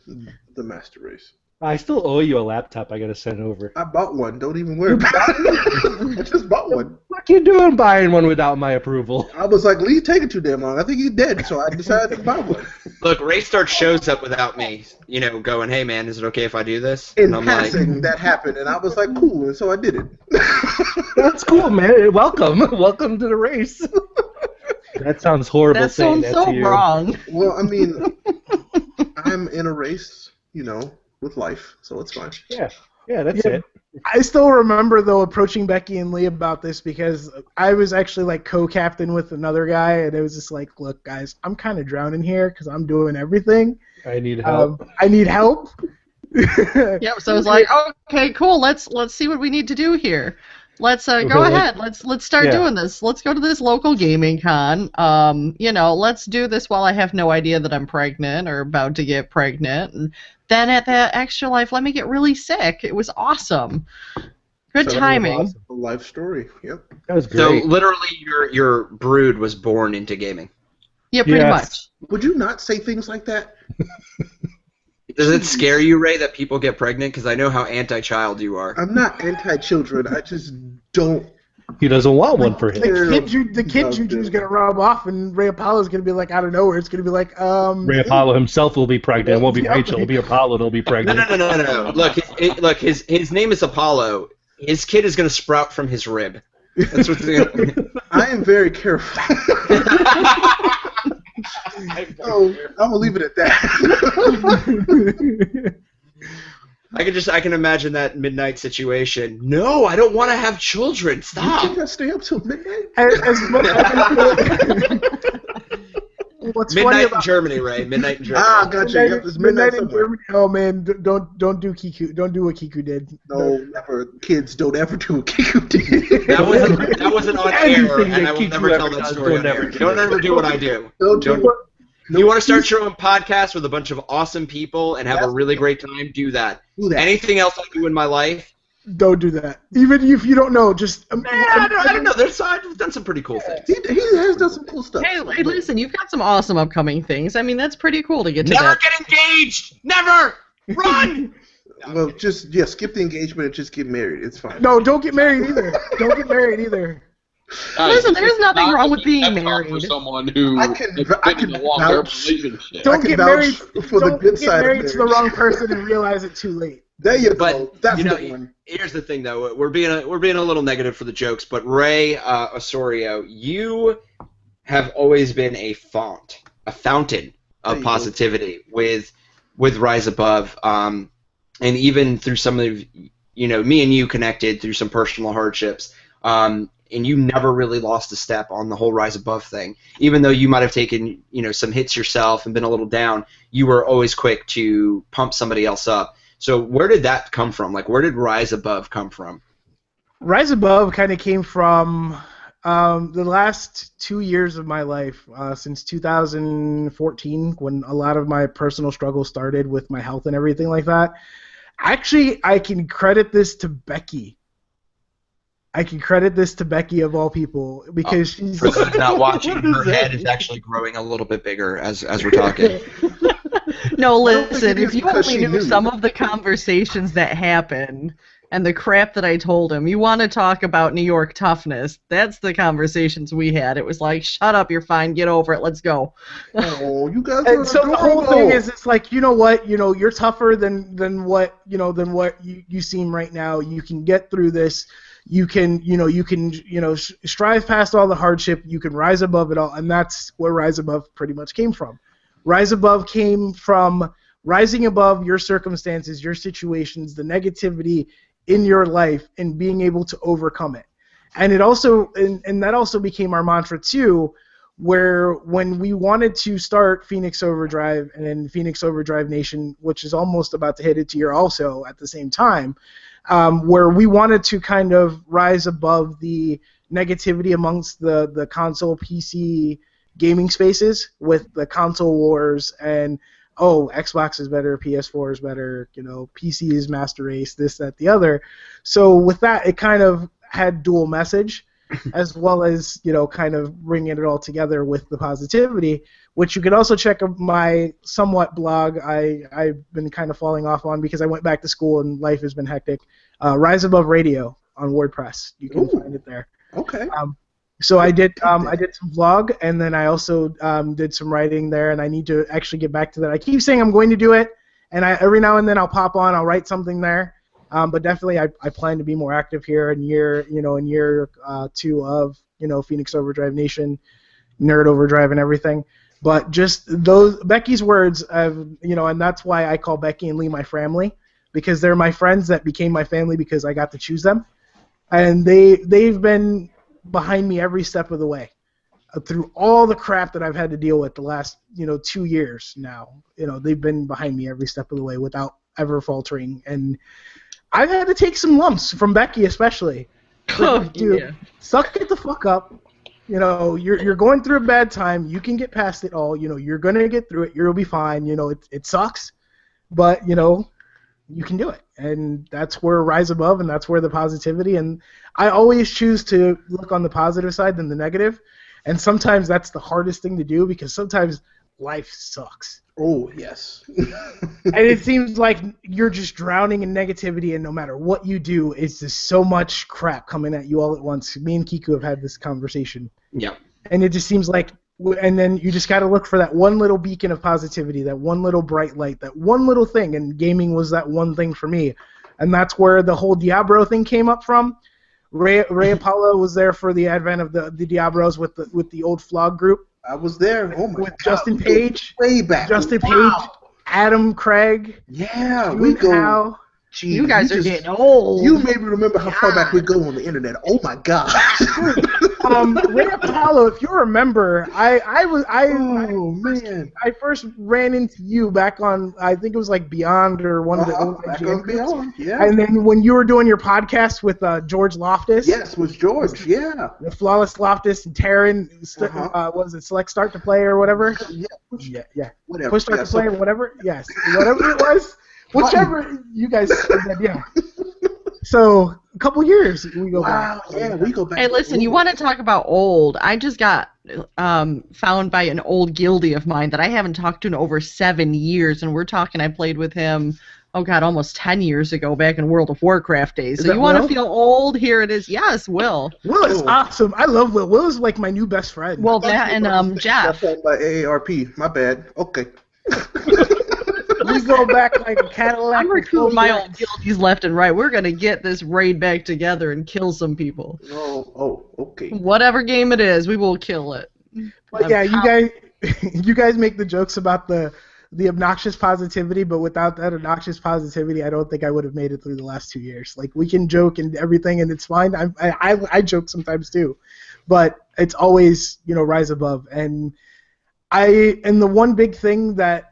the Master Race. I still owe you a laptop I gotta send over. I bought one. Don't even worry about it. I just bought one. What you doing buying one without my approval? I was like, Lee, taking too damn long. I think he's dead, so I decided to buy one. Look, Ray Stark shows up without me, you know, going, hey man, is it okay if I do this? In passing, that happened, and I was like, cool, and so I did it. That's cool, man. Welcome to the race. That sounds horrible. That sounds so wrong. Well, I mean, I'm in a race, you know, with life, so it's fine. Yeah, that's it. I still remember, though, approaching Becky and Lee about this because I was actually, like, co-captain with another guy, and it was just like, look, guys, I'm kind of drowning here because I'm doing everything. I need help. Yep, so I was like, okay, cool, let's see what we need to do here. Let's go ahead. Let's start doing this. Let's go to this local gaming con. You know, let's do this while I have no idea that I'm pregnant or about to get pregnant. And then at that Extra Life, let me get really sick. It was awesome. Good timing. Awesome. A life story. Yep. That was great. So literally, your brood was born into gaming. Yeah, pretty much. Would you not say things like that? Does it scare you, Ray, that people get pregnant? Because I know how anti-child you are. I'm not anti-children. I just don't. He doesn't want one for him. The kid Juju's gonna rub off, and Ray Apollo's gonna be like out of nowhere. It's gonna be like Ray Apollo himself will be pregnant. It won't be Rachel. It'll be Apollo. That'll be pregnant. No. Look, his name is Apollo. His kid is gonna sprout from his rib. That's what's gonna. I am very careful. I'm gonna leave it at that. I can imagine that midnight situation. No, I don't want to have children. Stop. You think I stay up till midnight? Midnight in Germany, Ray. Midnight in Germany. Ah, gotcha. It's midnight in Germany. Oh man, don't do Kiku. Don't do what Kiku did. No, never. Kids, don't ever do what Kiku did. That wasn't on air, and I will never tell that story on air. Don't ever do what I do. You want to start your own podcast with a bunch of awesome people and have a really great time? Do that. Anything else I do in my life Don't do that. Even if you don't know, just. I don't know. I've done some pretty cool things. He has done some cool stuff. Hey, listen, you've got some awesome upcoming things. I mean, that's pretty cool to get to Never that. get engaged! Never! Run! Well, just skip the engagement and just get married. It's fine. No, don't get married either. Don't get married either. Listen, there's nothing wrong with Not being a pep talk married. For someone who I can has been in a long-term vouch. relationship. Don't can get vouch married. for the Don't good get side of married to the marriage. wrong person and realize it too late. There you But go. That's you know, the one. here's the thing, though. We're being a little negative for the jokes, but Ray Osorio, you have always been a fountain There of you positivity with Rise Above, and even through some of me and you connected through some personal hardships. And you never really lost a step on the whole Rise Above thing. Even though you might have taken, some hits yourself and been a little down, you were always quick to pump somebody else up. So where did that come from? Like, where did Rise Above come from? Rise Above kind of came from the last 2 years of my life, since 2014, when a lot of my personal struggles started with my health and everything like that. Actually, I can credit this to Becky. Of all people, because she's For those not watching, her head is actually growing a little bit bigger as we're talking. No, don't think listen, it if is you because only she knew knew. some of the conversations that happened and the crap that I told him, you want to talk about New York toughness, that's the conversations we had. It was like, shut up, you're fine, get over it, let's go. Oh, you guys are And so the whole adorable. thing is, it's like, you know what, you're tougher than what you seem right now. You can get through this. You can strive past all the hardship. You can rise above it all, and that's where Rise Above pretty much came from. Rise Above came from rising above your circumstances, your situations, the negativity in your life, and being able to overcome it. And it also, and that also became our mantra too, where when we wanted to start Phoenix Overdrive and then Phoenix Overdrive Nation, which is almost about to hit its year also at the same time, where we wanted to kind of rise above the negativity amongst the console PC gaming spaces with the console wars and, oh, Xbox is better, PS4 is better, PC is master race, this, that, the other. So with that, it kind of had dual message, as well as, kind of bringing it all together with the positivity, which you can also check my somewhat blog I've been kind of falling off on because I went back to school and life has been hectic. Rise Above Radio on WordPress. You can find it there. Okay. So I did some vlog, and then I also did some writing there, and I need to actually get back to that. I keep saying I'm going to do it, and every now and then I'll pop on, I'll write something there. But definitely I plan to be more active here in year 2 of Phoenix Overdrive Nation, Nerd Overdrive, and everything. But just those Becky's words, and that's why I call Becky and Lee my family, because they're my friends that became my family because I got to choose them, and they've been behind me every step of the way through all the crap that I've had to deal with the last 2 years now. They've been behind me every step of the way without ever faltering, and I've had to take some lumps from Becky especially. Dude, Yeah. suck it the fuck up. You're going through a bad time. You can get past it all. You're gonna get through it. You'll be fine. It sucks, but you can do it. And that's where Rise Above, and that's where the positivity. And I always choose to look on the positive side than the negative. And sometimes that's the hardest thing to do because sometimes life sucks. Oh, yes. And it seems like you're just drowning in negativity, and no matter what you do, it's just so much crap coming at you all at once. Me and Kiku have had this conversation. Yeah. And it just seems like, and then you just got to look for that one little beacon of positivity, that one little bright light, that one little thing, and gaming was that one thing for me. And that's where the whole Diablo thing came up from. Ray Apollo was there for the advent of the Diablos with the old Flog group. I was there. Oh, my with God. Justin Page. Way back. Justin Wow. Page, Adam Craig, Yeah, June we go. Howe. Gee, You guys are just- getting old. You made me remember how far back we go on the internet. Oh, my God. Ray Apollo, if you remember, Oh, man. I first ran into you back on, I think it was like Beyond or one of the old Back IGN on groups. Beyond, yeah. And then when you were doing your podcast with George Loftus, Yes, was George, yeah. the Flawless Loftus and Taryn, was it Select Start to Play or whatever? Yeah, Yeah. whatever. Push Start Yeah, to Play or whatever? Yes. Whatever it was. Whichever you guys said, yeah. So a couple years we go Wow, back. yeah, we go back. Hey, listen, you want to talk about old? I just got found by an old guildie of mine that I haven't talked to in over 7 years, and we're talking I played with him, oh god, almost 10 years ago back in World of Warcraft days. Is So that you want to Will? feel old? Here it is. Yes, Will. Will is awesome. I love Will. Will is like my new best friend. Well, that and Jeff. Got by AARP. My bad. Okay. We go back like a Cadillac. I'm recruiting my old guildies left and right. We're going to get this raid back together and kill some people. Oh, okay. Whatever game it is, we will kill it. But yeah, you guys make the jokes about the obnoxious positivity, but without that obnoxious positivity, I don't think I would have made it through the last 2 years. Like, we can joke and everything, and it's fine. I joke sometimes too, but it's always, rise above. And the one big thing that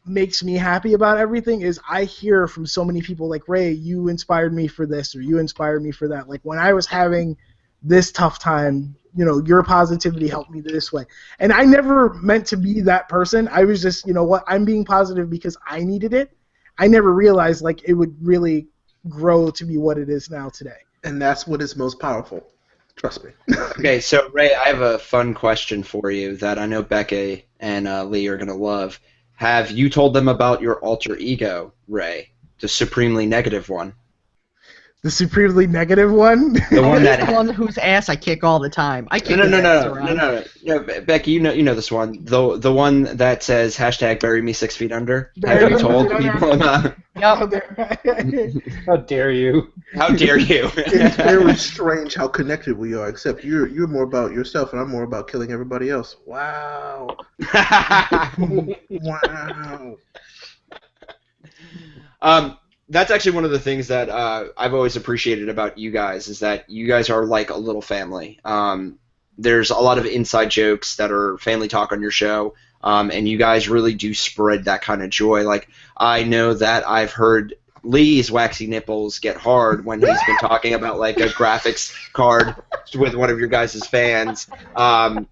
makes me happy about everything is I hear from so many people like, Ray, you inspired me for this, or you inspired me for that. Like, when I was having this tough time, your positivity helped me this way. And I never meant to be that person. I was just, I'm being positive because I needed it. I never realized, like, it would really grow to be what it is now today. And that's what is most powerful. Trust me. Okay, so Ray, I have a fun question for you that I know Becca and Lee are going to love. Have you told them about your alter ego, Ray, the supremely negative one? The supremely negative one? The one that... The one whose ass I kick all the time. I kick No, Becky, you know this one. The one that says hashtag bury me 6 feet under. Have you told people about? How dare you? How dare you? It's very strange how connected we are, except you're more about yourself and I'm more about killing everybody else. Wow. Wow. That's actually one of the things that I've always appreciated about you guys is that you guys are like a little family. There's a lot of inside jokes that are family talk on your show, and you guys really do spread that kind of joy. Like, I know that I've heard Lee's waxy nipples get hard when he's been talking about like a graphics card with one of your guys' fans. I've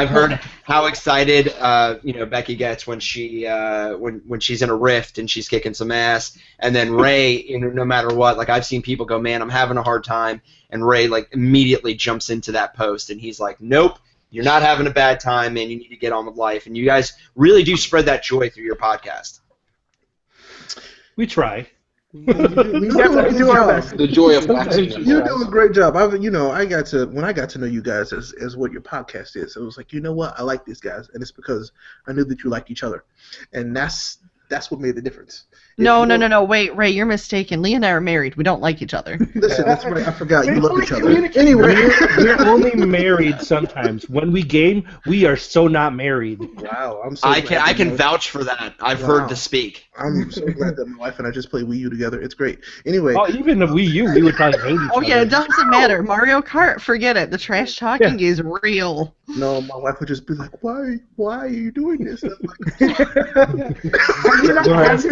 heard how excited Becky gets when she when she's in a rift and she's kicking some ass, and then Ray, no matter what, like I've seen people go, man, I'm having a hard time, and Ray like immediately jumps into that post and he's like, nope, you're not having a bad time, man, you need to get on with life, and you guys really do spread that joy through your podcast. We try. We definitely do our best. The joy of waxing. You do a great job. When I got to know you guys as what your podcast is, it was like, you know what, I like these guys, and it's because I knew that you liked each other, and that's what made the difference. No. Wait, Ray, you're mistaken. Lee and I are married. We don't like each other. Listen, that's right. I forgot you love each other. Anyway, We're only married sometimes. When we game, we are so not married. Wow, I'm so. I can vouch for that. I've heard the speak. I'm so glad that my wife and I just play Wii U together. It's great. Anyway. Oh, even the Wii U, we would probably hate each other. Oh yeah, it doesn't matter. Mario Kart, forget it. The trash talking is real. No, my wife would just be like, "Why are you doing this?" And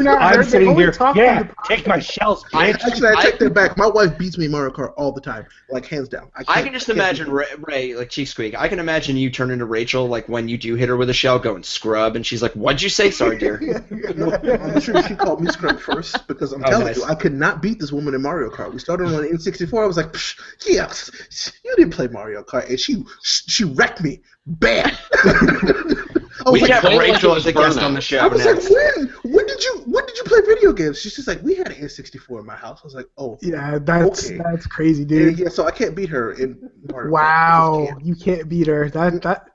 I'm sitting here. Yeah, take my shells, bitch. Actually, I take that back. My wife beats me in Mario Kart all the time, like hands down. I can just imagine Ray, like Cheek Squeak. I can imagine you turn into Rachel, like when you do hit her with a shell, going scrub, and she's like, "What'd you say, sorry, dear?" No, I'm sure she called me scrub first because I'm telling you, I could not beat this woman in Mario Kart. We started on N64. I was like, yes, you didn't play Mario Kart, and she wrecked me bad. We have Rachel as a guest on the show. I was like, when did you play video games? She's just like, we had an N64 in my house. I was like, oh, yeah, that's crazy, dude. Yeah, so I can't beat her in Mario Kart. Wow, you can't beat her. That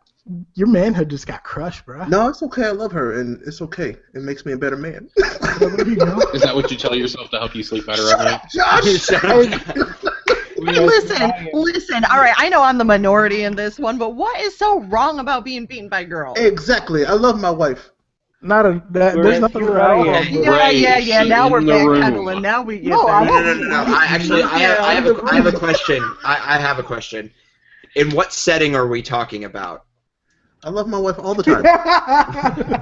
your manhood just got crushed, bro. No, it's okay. I love her, and it's okay. It makes me a better man. There you go. Is that what you tell yourself to help you sleep better at night? Josh! Hey, listen. All right, I know I'm the minority in this one, but what is so wrong about being beaten by girls? Exactly. I love my wife. There's nothing wrong. Yeah. Now we're backpedaling. Now we get No. I have a question. I have a question. In what setting are we talking about? I love my wife all the time.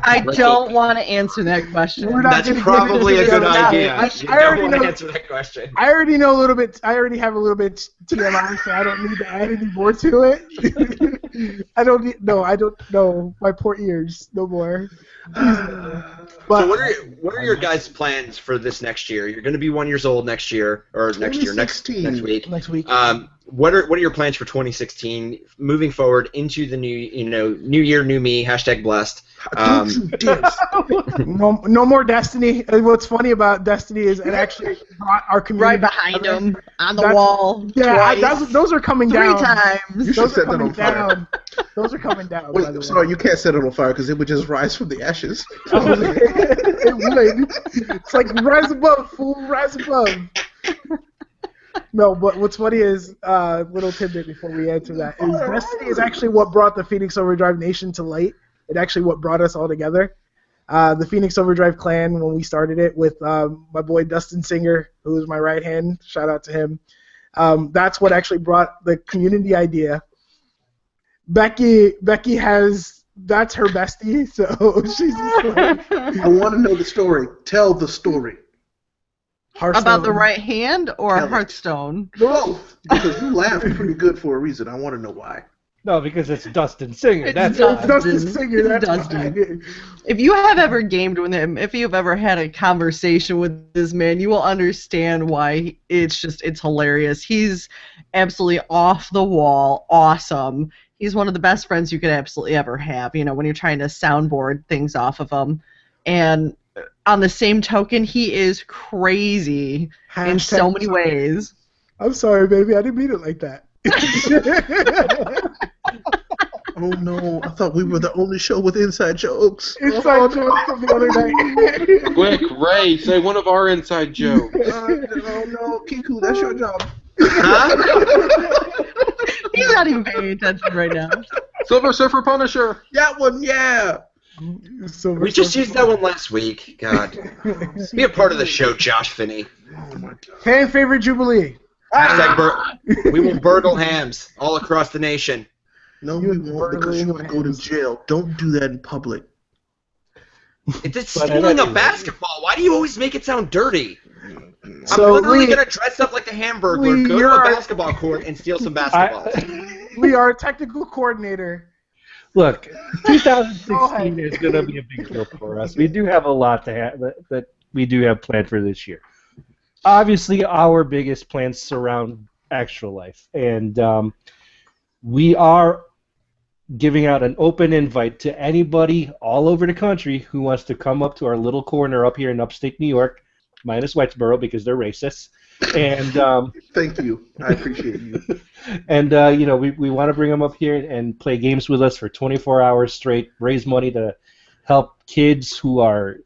I don't want to answer that question. That's probably a good idea. I don't want to answer that question. I already know a little bit. I already have a little bit TMI, so I don't need to add any more to it. I don't need. No, I don't know. My poor ears. No more. Please no. But So what are your guys' plans for this next year? You're going to be 1 year old next year, or next week. next week. What are your plans for 2016 moving forward into the new year, new me, #blessed? Don't you dare. No more Destiny. And what's funny about Destiny is it actually brought our community Right behind together. him on the That's- wall. Yeah, twice, those are coming 3 down. times. You should Those are set that coming on fire. down. Those are coming down. by the way. Wait, sorry, you can't set it on fire because it would just rise from the ashes. It would. It's like rise above, fool, rise above. No, but what's funny is, little tidbit before we answer that, is Destiny is actually what brought the Phoenix Overdrive Nation to light. It actually what brought us all together. The Phoenix Overdrive clan, when we started it with my boy Dustin Singer, who is my right hand, shout out to him. That's what actually brought the community idea. Becky has, that's her bestie, so she's just like, I want to know the story. Tell the story. Hearthstone. About the right hand or Tell it. Hearthstone? Both. Because you laughed pretty good for a reason. I want to know why. No, because it's Dustin Singer. It's That's Dustin. Dustin Singer, that's Dustin. why. If you have ever gamed with him, if you've ever had a conversation with this man, you will understand why it's hilarious. He's absolutely off the wall, awesome. He's one of the best friends you could absolutely ever have, when you're trying to soundboard things off of him. And on the same token, he is crazy in so many ways. I'm sorry, baby. I didn't mean it like that. Oh no, I thought we were the only show with inside jokes. Inside joke from the other night. Quick, Ray, say one of our inside jokes. Oh no, Kiku, that's your job. He's not even paying attention right now. Silver Surfer Punisher. That one, yeah. We just used that one last week. God. Be a part of the show, Josh Finney. Oh my god. Fan favorite Jubilee. We will burgle hams all across the nation. No, You we won't because you would go to jail. Don't do that in public. It's stealing a basketball. Why do you always make it sound dirty? So, I'm literally Lee- going to dress up like the Hamburglar, Lee, go to you're a our- basketball court, and steal some basketballs. We are technical coordinator. Look, 2016 is going to be a big deal for us. We do have a lot to have that we do have planned for this year. Obviously, our biggest plans surround Extra Life, and we are giving out an open invite to anybody all over the country who wants to come up to our little corner up here in upstate New York, minus Whitesboro because they're racist. And Thank you. I appreciate you. and we want to bring them up here and play games with us for 24 hours straight, raise money to help kids who are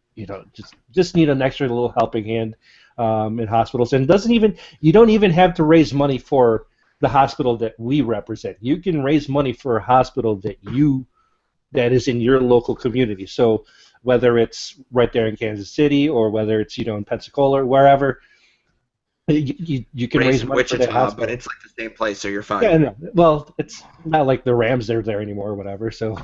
just need an extra little helping hand in hospitals. And you don't even have to raise money for the hospital that we represent. You can raise money for a hospital that is in your local community. So whether it's right there in Kansas City or whether it's in Pensacola or wherever, you can raise money for that Wichita, hospital. but it's like the same place, so you're fine. Yeah, no. Well, it's not like the Rams are there anymore or whatever. So.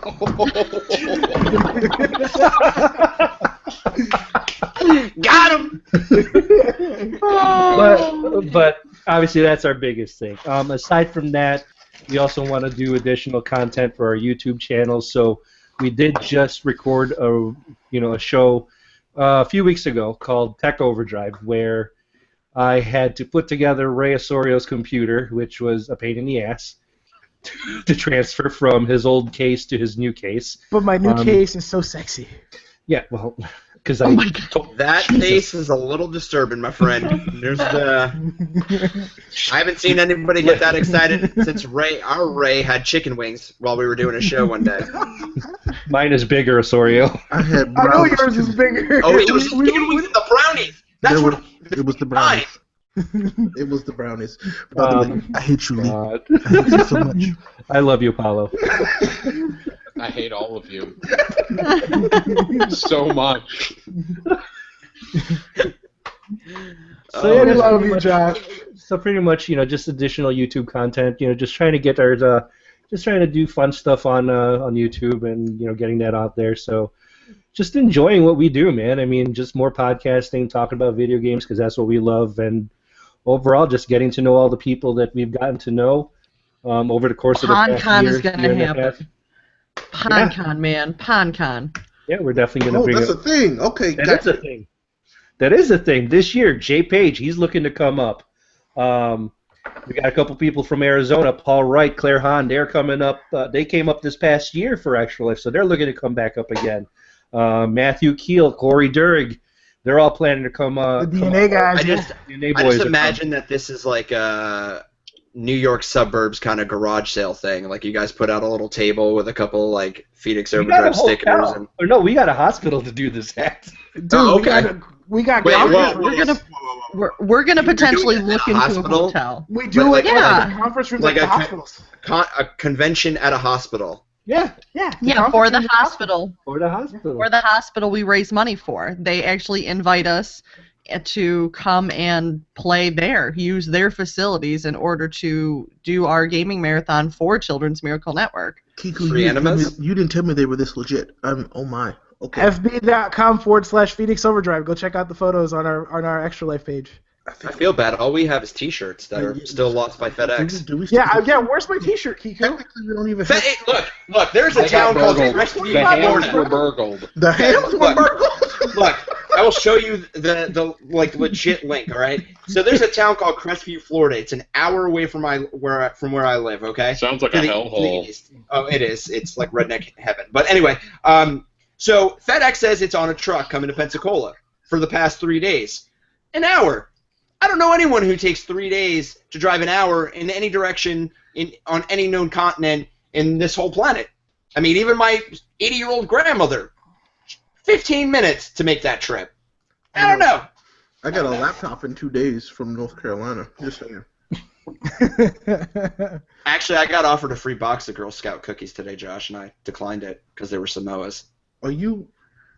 Got him! But obviously that's our biggest thing. Aside from that, we also want to do additional content for our YouTube channels. So we did just record a show a few weeks ago called Tech Overdrive, where I had to put together Ray Osorio's computer, which was a pain in the ass to transfer from his old case to his new case. But my new case is so sexy. Yeah, well, because That face is a little disturbing, my friend. There's I haven't seen anybody get that excited since our Ray had chicken wings while we were doing a show one day. mine is bigger, Osorio. I had I know brownies, yours is too. bigger. Oh, it was the chicken wings and the brownies. That's There what. were- It was the brownies. It was the brownies. By the way, I hate you, Lee. God. I hate you so much. I love you, Paulo. I hate all of you so much. So yeah, we just love pretty you, much- Josh. So pretty much, just additional YouTube content. Just trying to get just trying to do fun stuff on YouTube and getting that out there. So just enjoying what we do, man. I mean, just more podcasting, talking about video games because that's what we love, and overall, just getting to know all the people that we've gotten to know over the course of the past PonCon year, is going year to and a half. happen. PonCon, man. PonCon. Yeah, we're definitely going to bring that's it. a thing. Okay, That is a thing. That is a thing. This year, Jay Page, he's looking to come up. We got a couple people from Arizona, Paul Wright, Claire Hahn, they're coming up. They came up this past year for Extra Life, so they're looking to come back up again. Matthew Keel, Corey Durig, they're all planning to come The DNA guys. DNA I boys just are imagine that this is like a New York suburbs kind of garage sale thing. Like you guys put out a little table with a couple like Phoenix Overdrive stickers. And... Or no, we got a hospital to do this at. Dude, Oh, okay. we got Wait, ground- We're gonna potentially doing it at look a into a hospital? hotel. we do Like- it Yeah. like the conference rooms Like at the a- hospitals. a convention at a hospital. Yeah, Yeah, Yeah, for the hospital. for the hospital. For the hospital we raise money for. They actually invite us to come and play there, use their facilities in order to do our gaming marathon for Children's Miracle Network. Kiku, Free enemas? you didn't tell me they were this legit. Oh my. Okay. FB.com/Phoenix Overdrive. Go check out the photos on our Extra Life page. I feel bad. All we have is T-shirts that are still lost by FedEx. Do we Yeah. Where's my T-shirt, Kiko? Technically, we don't even have Look, there's a They town got called burgled. Crestview, The hams Florida. were burgled. the hands were Look. burgled. Look, I will show you the like legit link. All right. So there's a town called Crestview, Florida. It's an hour away from where I live. Okay. Sounds like To a the- to the hellhole. east. Oh, it is. It's like redneck heaven. But anyway, so FedEx says it's on a truck coming to Pensacola for the past 3 days. An hour. I don't know anyone who takes 3 days to drive an hour in any direction on any known continent in this whole planet. I mean, even my 80-year-old grandmother, 15 minutes to make that trip. I don't know. I got a laptop in 2 days from North Carolina. Just saying. Actually, I got offered a free box of Girl Scout cookies today, Josh, and I declined it because they were Samoas. Are you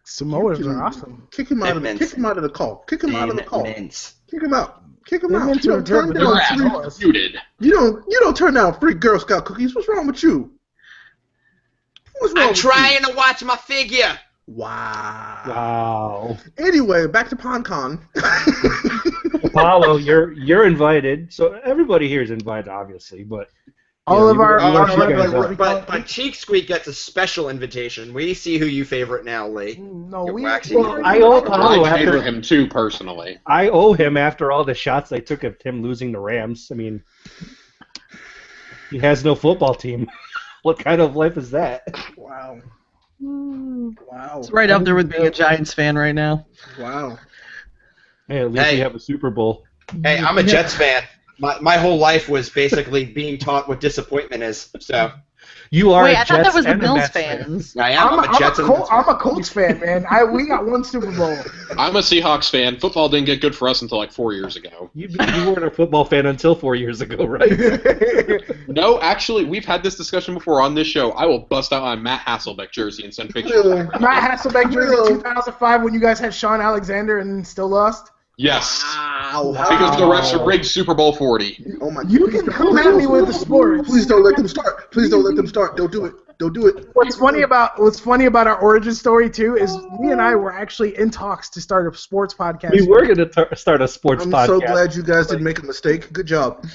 Samoas are awesome. kick him out of Mints. kick him out of the call? Kick him out of the call. Mints. Kick him out. Kick him They're out. meant You to don't turn observe down the free. rules. Muted. You don't turn down free Girl Scout cookies. What's wrong with you? What's wrong I'm with trying to watch my figure. You? Wow. Wow. Anyway, back to PonCon. Apollo, you're invited. So everybody here is invited, obviously, but All of our- you our- guys our- are- But Cheek Squeak gets a special invitation. We see who you favorite now, Lee. No, You're we. waxing well, your- I owe Apollo I favor after him too, personally. I owe him after all the shots I took of him losing the Rams. I mean, he has no football team. What kind of life is that? Wow. Wow. It's right up there with being a Giants fan right now. Wow. Hey, at least Hey. we have a Super Bowl. Hey, I'm a Jets fan. My whole life was basically being taught what disappointment is. So You are Wait, a I thought Jets that was the and a Bills Mets fan. fans. I am. I'm a Jets and Mets fan. I'm a Colts fan, man. We got one Super Bowl. I'm a Seahawks fan. Football didn't get good for us until like 4 years ago. You weren't a football fan until 4 years ago, right? No, actually, we've had this discussion before on this show. I will bust out my Matt Hasselbeck jersey and send pictures. Really? Matt Hasselbeck jersey 2005 when you guys had Sean Alexander and still lost. Yes. Wow. Because the refs rigged Super Bowl 40. Oh my. You can come at me with the sports. Please don't let them start. Please don't let them start. Don't do it. Don't do it. What's funny about our origin story too is me and I were actually in talks to start a sports podcast. We were going to start a sports I'm podcast. so glad you guys didn't make a mistake. Good job.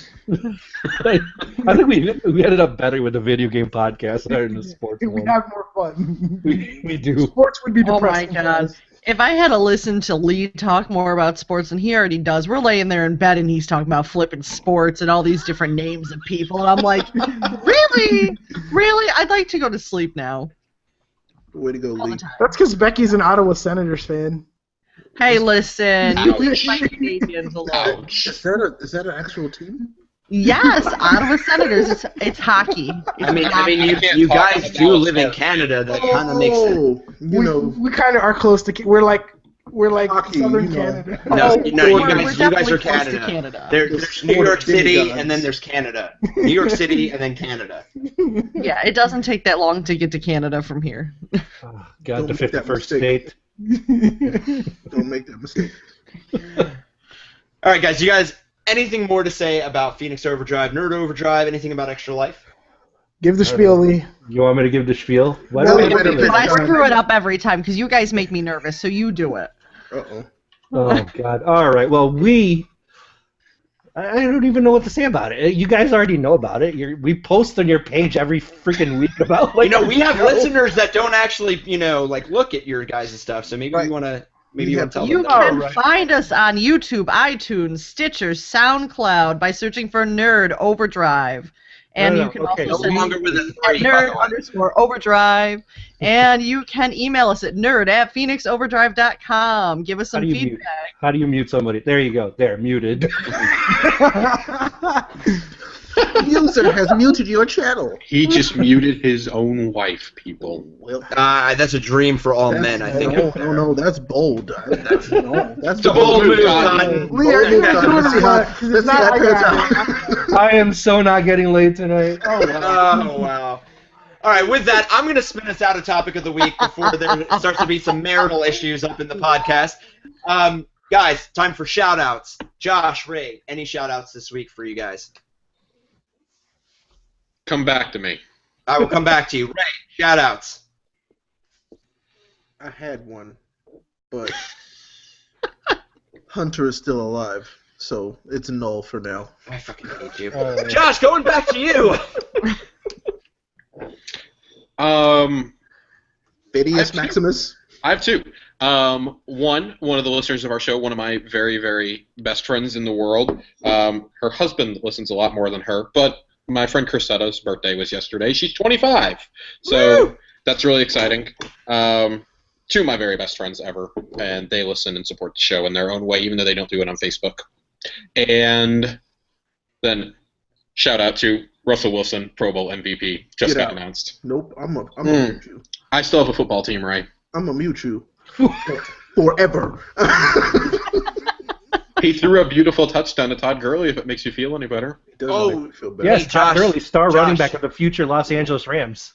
I think we ended up better with the video game podcast rather than the sports We one. have more fun. We do. Sports would be Oh my depressing. god. If I had to listen to Lee talk more about sports than he already does, we're laying there in bed and he's talking about flipping sports and all these different names of people. And I'm like, really? Really? I'd like to go to sleep now. Way to go, All the Lee. time. That's because Becky's an Ottawa Senators fan. Hey, listen. You Ouch. leave my Canadians alone. Ouch. Is that an actual team? Yes, Ottawa Senators. It's hockey. I mean, You can't you talk guys about do live in sports. Canada. That kind of makes sense. You know. We kind of are close to. We're like Hockey, Southern you know. Canada. No, Oh, you we're guys definitely are close to Canada. Canada. There's New York City, and then there's Canada. New York City, and then Canada. Yeah, it doesn't take that long to get to Canada from here. Oh, God, Don't the make that 51st mistake. state. Don't make that mistake. All right, guys. You guys, anything more to say about Phoenix Overdrive, Nerd Overdrive, anything about Extra Life? Give the spiel, Lee. You want me to give the spiel? Why No, don't we wait a do minute. it? But I screw it up every time because you guys make me nervous, so you do it. Uh-oh. Oh, God. All right. Well, we I don't even know what to say about it. You guys already know about it. We post on your page every freaking week about we have listeners that don't actually, look at your guys' stuff. So maybe you want to tell them. You can find us on YouTube, iTunes, Stitcher, SoundCloud by searching for Nerd Overdrive. And you can also send Nerd_Overdrive. And you can email us at nerd@phoenixoverdrive.com. Give us some feedback. How do you mute somebody? There you go. There, muted. The user has muted your channel. He just muted his own wife, people. That's a dream for all men, I think. No, that's bold. That's a bold move, Todd. I am so not getting laid tonight. Oh, wow. All right, with that, I'm going to spin us out a topic of the week before there starts to be some marital issues up in the podcast. Guys, time for shout-outs. Josh, Ray, any shout-outs this week for you guys? Come back to me. I will come back to you. Ray, shout-outs. I had one, but Hunter is still alive, so it's a null for now. I fucking hate you. Josh, going back to you. Phineas Maximus. I have two. One of the listeners of our show, one of my very, very best friends in the world. Her husband listens a lot more than her, but my friend Chrisetta's birthday was yesterday. She's 25, so that's really exciting. Two of my very best friends ever, and they listen and support the show in their own way, even though they don't do it on Facebook. And then shout out to Russell Wilson, Pro Bowl MVP, just got announced. Nope, I'm gonna mute you. I still have a football team, Ray. I'm gonna mute you forever. He threw a beautiful touchdown to Todd Gurley, if it makes you feel any better. It doesn't make me feel better. Yes, Todd Gurley, star running back of the future Los Angeles Rams.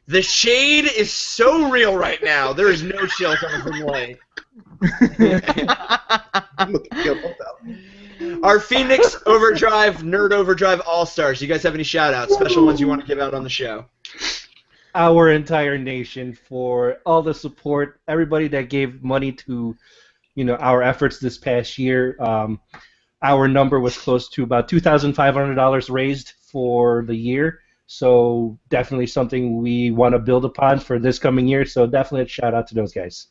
The shade is so real right now. There is no chill coming from Lay. Our Phoenix Overdrive, Nerd Overdrive All-Stars. You guys have any shout-outs, special ones you want to give out on the show? Our entire nation for all the support, everybody that gave money to, our efforts this past year. Our number was close to about $2,500 raised for the year, so definitely something we want to build upon for this coming year. So definitely a shout out to those guys.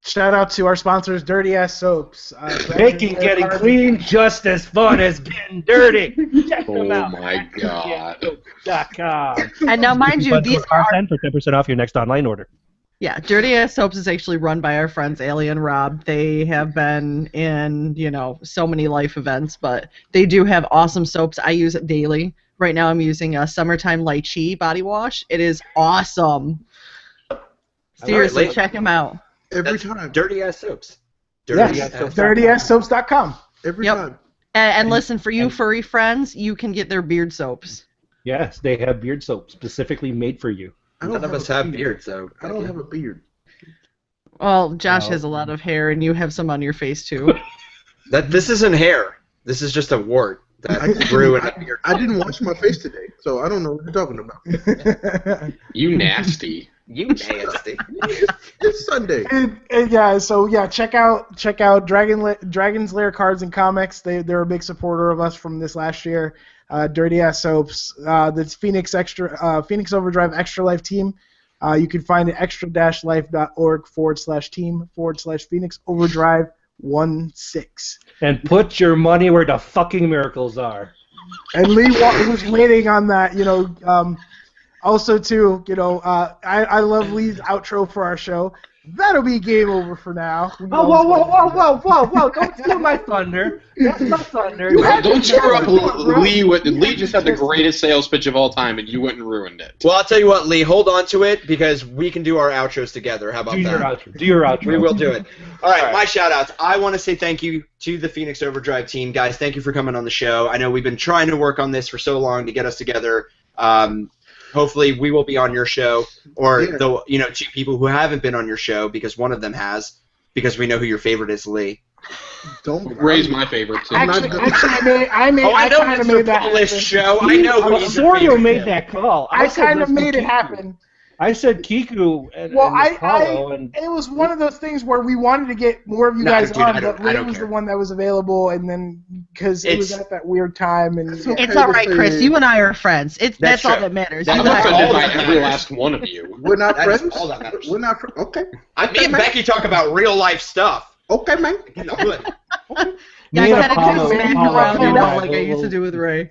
Shout out to our sponsors, Dirty Ass Soaps. Making getting clean just as fun as getting dirty. Check them out. Oh my God. And now, mind you, these are for 10% off your next online order. Yeah, Dirty Ass Soaps is actually run by our friends Ali and Rob. They have been in, so many life events, but they do have awesome soaps. I use it daily. Right now I'm using a Summertime Lychee body wash. It is awesome. Seriously, check them out. Every time. Dirty Ass Soaps. DirtyAssSoaps.com. Every time. And listen, for you furry friends, you can get their beard soaps. Yes, they have beard soap specifically made for you. None of us have beards, so I don't have a beard. Well, Josh has a lot of hair, and you have some on your face, too. This isn't hair. This is just a wart that grew in a beard. I didn't wash my face today, so I don't know what you're talking about. You nasty. You nasty. It's Sunday. Check out Dragon's Lair cards and comics. They're a big supporter of us from this last year. Dirty Ass Soaps. The Phoenix Overdrive Extra Life team. You can find it extra-life.org/team/Phoenix Overdrive 16. And put your money where the fucking miracles are. And Lee was waiting on that, Also, too, I love Lee's outro for our show. That'll be game over for now. Whoa! Don't steal my thunder. That's my thunder. Don't screw up Lee. Lee just had the greatest sales pitch of all time, and you went and ruined it. Well, I'll tell you what, Lee. Hold on to it, because we can do our outros together. How about that? Do your outro. We will do it. All right, my shout-outs. I want to say thank you to the Phoenix Overdrive team. Guys, thank you for coming on the show. I know we've been trying to work on this for so long to get us together. Hopefully we will be on your show, or two people who haven't been on your show, because one of them has, because we know who your favorite is, Lee. Don't Ray's my favorite too. I kind of made that happen. Show. I know who he's Osorio made that call. I kind of made it happen. I said Kiku and, Well, and Apollo, and it was one of those things where we wanted to get more of you No, guys dude, on, I don't- but I Ray don't was care. the one that was available, and then because it was It's- at that weird time, and It's yeah. okay. It's all right, Chris. You and I are friends. That's all true. that matters. That- You I'm and I that's are all offended by that every matters. last one of you. We're not That is friends. all that matters. We're not okay. Me and Becky talk about real life stuff. Okay, man. It's good. Yeah, Me I and said it Apollo- to smack Apollo around, came out like I used to do with Ray.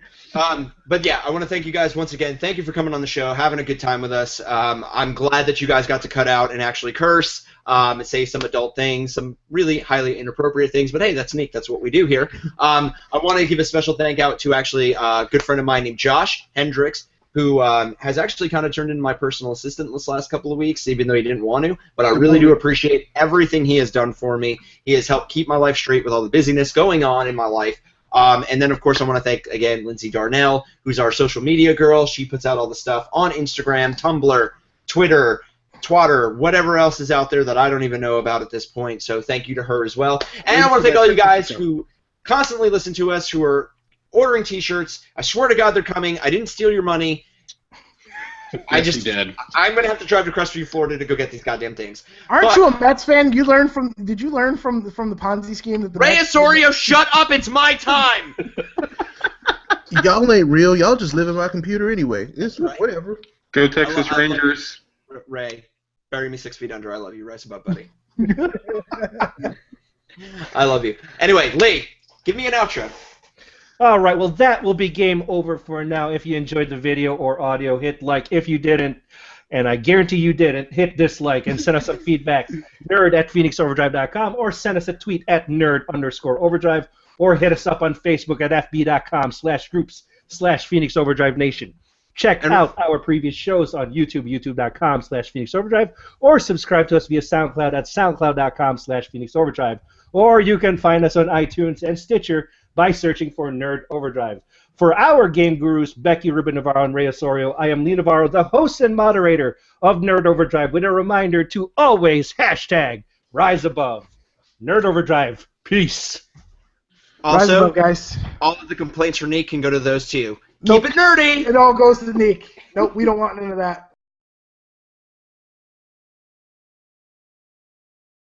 But yeah, I want to thank you guys once again. Thank you for coming on the show, having a good time with us. I'm glad that you guys got to cut out and actually curse, and say some adult things, some really highly inappropriate things. But hey, that's Neek. That's what we do here. I want to give a special thank out to actually a good friend of mine named Josh Hendricks, who has actually kind of turned into my personal assistant this last couple of weeks, even though he didn't want to. But I really do appreciate everything he has done for me. He has helped keep my life straight with all the busyness going on in my life. And then, of course, I want to thank, again, Lindsay Darnell, who's our social media girl. She puts out all the stuff on Instagram, Tumblr, Twitter, Twatter, whatever else is out there that I don't even know about at this point. So thank you to her as well. And I want to thank all you guys who constantly listen to us, who are ordering T-shirts. I swear to God they're coming. I didn't steal your money. Yes, you did. I'm going to have to drive to Crestview, Florida to go get these goddamn things. Aren't But- you a Mets fan? Did you learn from the Ponzi scheme that the Ray Mets- Osorio, shut up. It's my time. Y'all ain't real. Y'all just live in my computer anyway. It's Right. whatever. Go Texas I love Rangers. Ray, bury me 6 feet under. I love you. Rise above, buddy. I love you. Anyway, Lee, give me an outro. all right. Well, that will be game over for now. If you enjoyed the video or audio, hit like. If you didn't, and I guarantee you didn't, hit dislike and send us some feedback. Nerd@PhoenixOverdrive.com, or send us a tweet at nerd_overdrive, or hit us up on Facebook at fb.com/groups/Phoenix Overdrive Nation. Check out our previous shows on YouTube, youtube.com/Phoenix Overdrive, or subscribe to us via SoundCloud at soundcloud.com/Phoenix Overdrive. Or you can find us on iTunes and Stitcher by searching for Nerd Overdrive. For our game gurus, Becky Rubin Navarro and Ray Osorio, I am Lee Navarro, the host and moderator of Nerd Overdrive, with a reminder to always #Rise Above. Nerd Overdrive. Peace. Rise Also, above, guys. all of the complaints for Neek can go to those two. Nope. Keep it nerdy. It all goes to Neek. Nope, we don't want none of that.